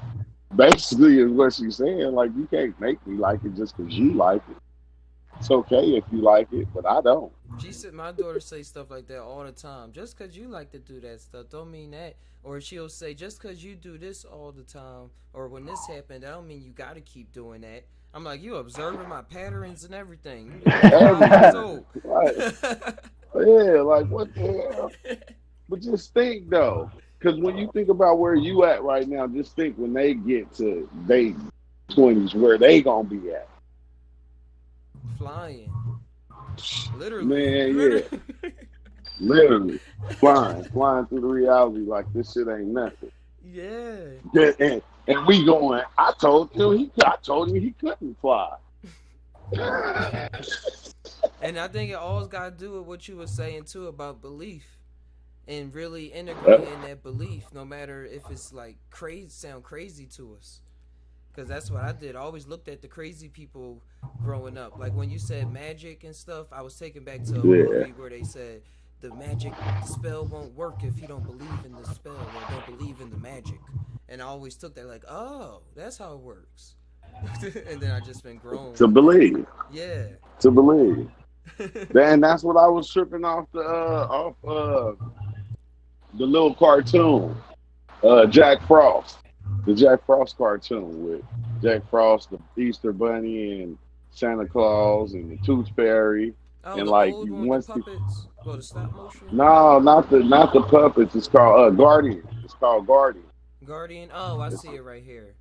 basically is what she's saying. Like you can't make me like it just because you like it. It's okay if you like it, but I don't. She said my daughter say stuff like that all the time. Just cause you like to do that stuff don't mean that. Or she'll say just cause you do this all the time, or when this happened, that don't mean you gotta keep doing that. I'm like, you observing my patterns and everything. You 5 years old. Right. Yeah, like what the hell? But just think though, because when you think about where you at right now, just think when they get to their 20s, where they gonna be at. Flying. Literally. Man, yeah. Literally. Flying through the reality like this shit ain't nothing. Yeah. And we going, I told him he couldn't fly. And I think it always got to do with what you were saying too about belief, and really integrating that belief, no matter if it's like sound crazy to us. Because that's what I did. I always looked at the crazy people growing up. Like when you said magic and stuff, I was taken back to a movie where they said the spell won't work if you don't believe in the spell or don't believe in the magic. And I always took that like, oh, that's how it works. And then I just been grown. To believe. Yeah. To believe. And that's what I was tripping off the little cartoon, Jack Frost. The Jack Frost cartoon with Jack Frost, the Easter Bunny, and Santa Claus, and the Tooth Fairy, and like once the stop motion. No, not the puppets. It's called Guardian. It's called Guardian. Guardian. Oh, I see it right here.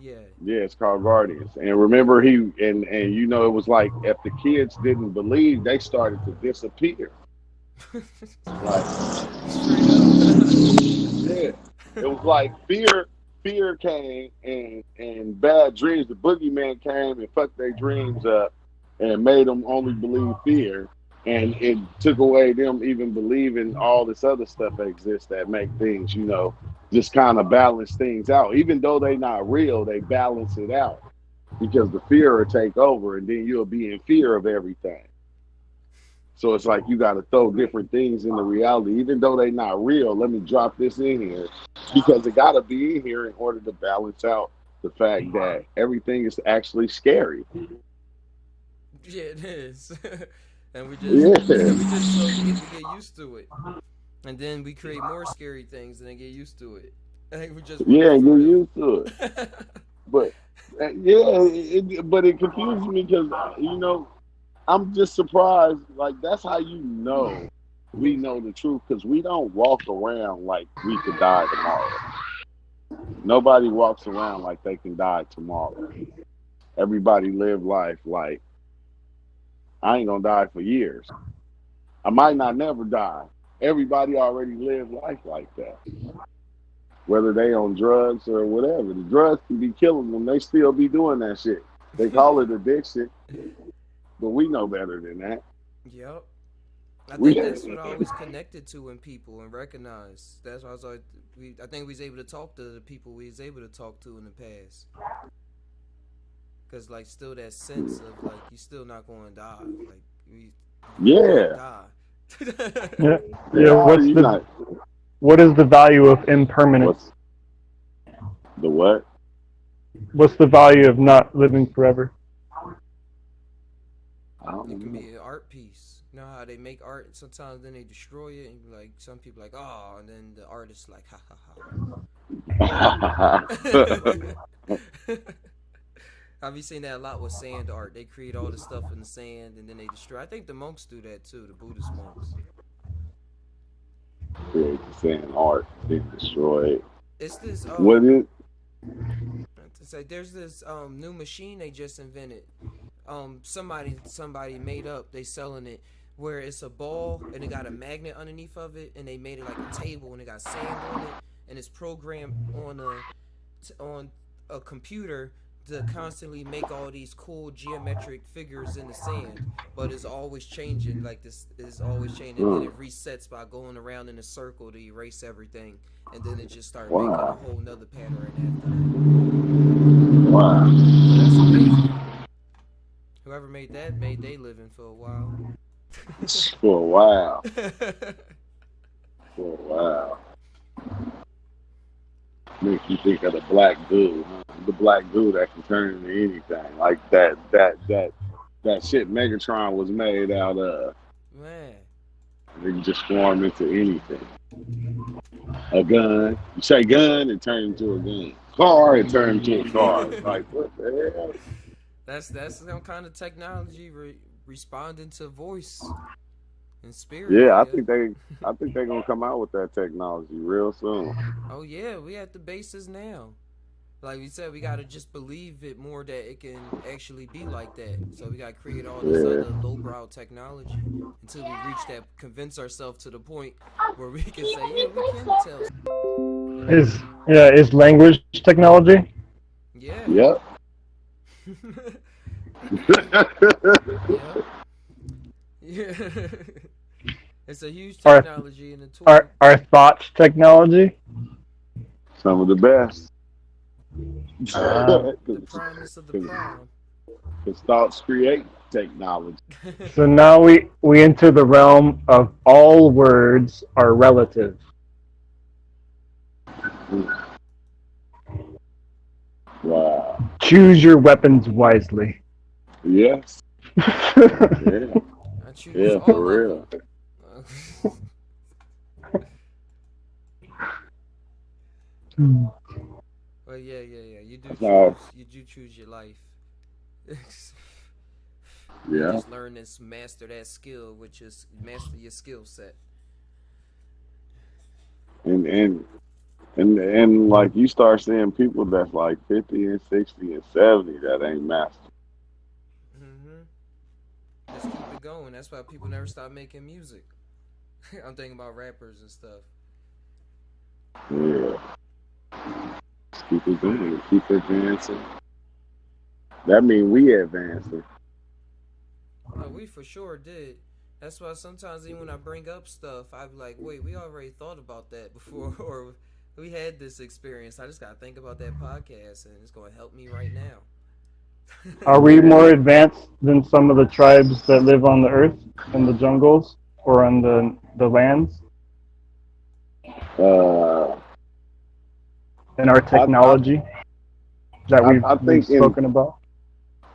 Yeah. Yeah, it's called Guardians. And remember and you know it was like if the kids didn't believe, they started to disappear. Like, yeah, it was like fear came and bad dreams. The boogeyman came and fucked their dreams up and made them only believe fear. And it took away them even believing all this other stuff that exists that make things, you know, just kind of balance things out. Even though they're not real, they balance it out because the fear will take over and then you'll be in fear of everything. So it's like you got to throw different things in the reality. Even though they're not real, let me drop this in here because it got to be in here in order to balance out the fact that everything is actually scary. Yeah, it is. And we just slowly get used to it. And then we create more scary things and then get used to it. And we just get used to it. But but it confuses me because, you know, I'm just surprised. Like, that's how you know we know the truth, because we don't walk around like we could die tomorrow. Nobody walks around like they can die tomorrow. Everybody live life like, I ain't gonna die for years. I might not never die. Everybody already lived life like that. Whether they on drugs or whatever. The drugs can be killing them. They still be doing that shit. They call it addiction. But we know better than that. Yep. I think that's what I always connected to in people and recognized. That's why I was like, I think we was able to talk to the people we was able to talk to in the past. Because, like, still that sense of, like, you still not going to die. Like, Yeah. What is the value of impermanence? The what? What's the value of not living forever? It can be an art piece. You know how they make art and sometimes then they destroy it and like some people like, oh, and then the artist like, ha ha ha. Have you seen that a lot with sand art? They create all the stuff in the sand and then they destroy. I think the monks do that too, the Buddhist monks. Create the sand art, then destroy it. It's this what is there's this new machine they just invented. Somebody made up, they selling it, where it's a ball and it got a magnet underneath of it and they made it like a table and it got sand on it and it's programmed on a computer to constantly make all these cool geometric figures in the sand, but it's always changing. Like this is always changing, and then it resets by going around in a circle to erase everything, and then it just started making a Wow. whole nother pattern after that. Wow. So that's amazing. Whoever made that made they living for a while. For a while. For a while. Makes you think of the black dude, huh? The black dude that can turn into anything. Like that shit Megatron was made out of. Man. They can just form into anything. A gun. You say gun, it turns into a gun. Car, it turns into a car. It's like, what the hell? That's some kind of technology responding to voice and spirit. Yeah, I think they're gonna come out with that technology real soon. Oh yeah, we at the basis now. Like we said, we gotta just believe it more that it can actually be like that. So we gotta create all this other lowbrow technology until we reach that, convince ourselves to the point where we can say, yeah, we can tell. Is language technology? Yeah. Yep. Yeah. It's a huge technology and a tool. Are thoughts technology? Some of the best. The promise of the prime. Because thoughts create technology. So now we enter the realm of all words are relative. Wow. Choose your weapons wisely. Yes. Yeah. I choose Yeah, all for of real. them. But yeah. You do choose your life. You Yeah. just learn and master that skill, which is master your skill set. And like you start seeing people that's like 50 and 60 and 70 that ain't mastered. Just keep it going. That's why people never stop making music. I'm thinking about rappers and stuff. Yeah. Just keep it going. Keep advancing. That means we advancing. No, we for sure did. That's why sometimes even when I bring up stuff, I be like, wait, we already thought about that before, or we had this experience. I just gotta think about that podcast, and it's gonna help me right now. Are we more advanced than some of the tribes that live on the earth, in the jungles, or on the lands? In our technology that we've spoken about?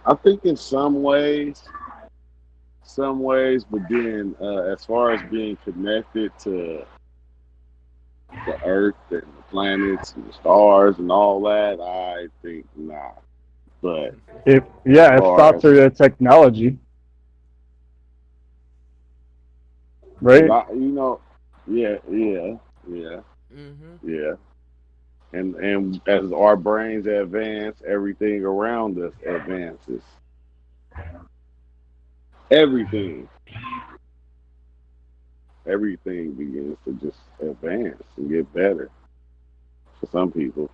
I think in some ways, but then as far as being connected to the earth and the planets and the stars and all that, I think not. But if thoughts are a technology, right? Yeah. Mm-hmm. Yeah. And as our brains advance, everything around us advances. Everything begins to just advance and get better for some people.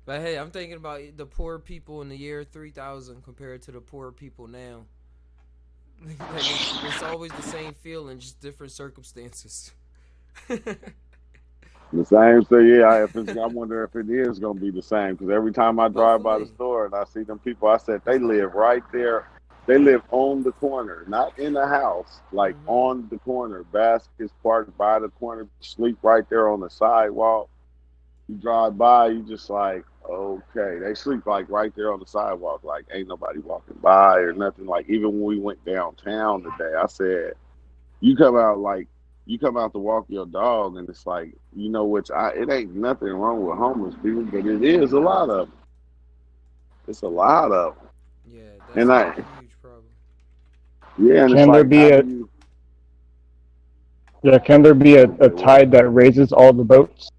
But hey, I'm thinking about the poor people in the year 3000 compared to the poor people now. Like it's always the same feeling, just different circumstances. The same thing, yeah. I wonder if it is going to be the same, because every time I drive by the store and I see them people, I said they live right there. They live on the corner, not in the house, like on the corner. Baskets parked by the corner, sleep right there on the sidewalk. You drive by, you just like, okay. They sleep like right there on the sidewalk, like ain't nobody walking by or nothing. Like even when we went downtown today, I said, you come out to walk your dog, and it's like, it ain't nothing wrong with homeless people, but it is a lot of them. It's a lot of them. Yeah, that's a huge problem. Yeah, and can there be a tide that raises all the boats?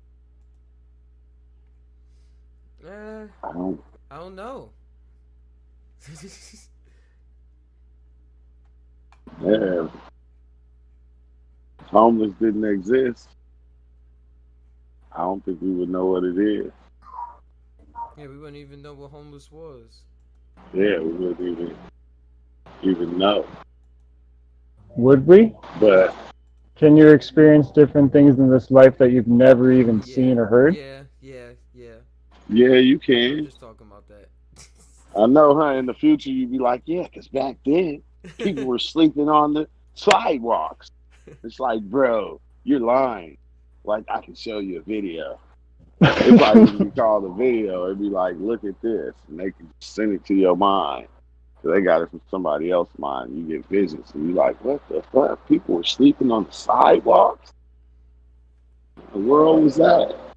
I don't know. Yeah. If homeless didn't exist, I don't think we would know what it is. Yeah, we wouldn't even know what homeless was. Yeah, we wouldn't even know. Would we? But Can you experience different things in this life that you've never even seen or heard? Yeah. yeah, you We were can. just talking about that. I know, huh? In the future, you'd be like, yeah, because back then, people were sleeping on the sidewalks. It's like, bro, you're lying. Like, I can show you a video. It probably wouldn't be called a video. It'd be like, look at this. And they can send it to your mind. So they got it from somebody else's mind. You get visions. And you're like, what the fuck? People were sleeping on the sidewalks? What world was that?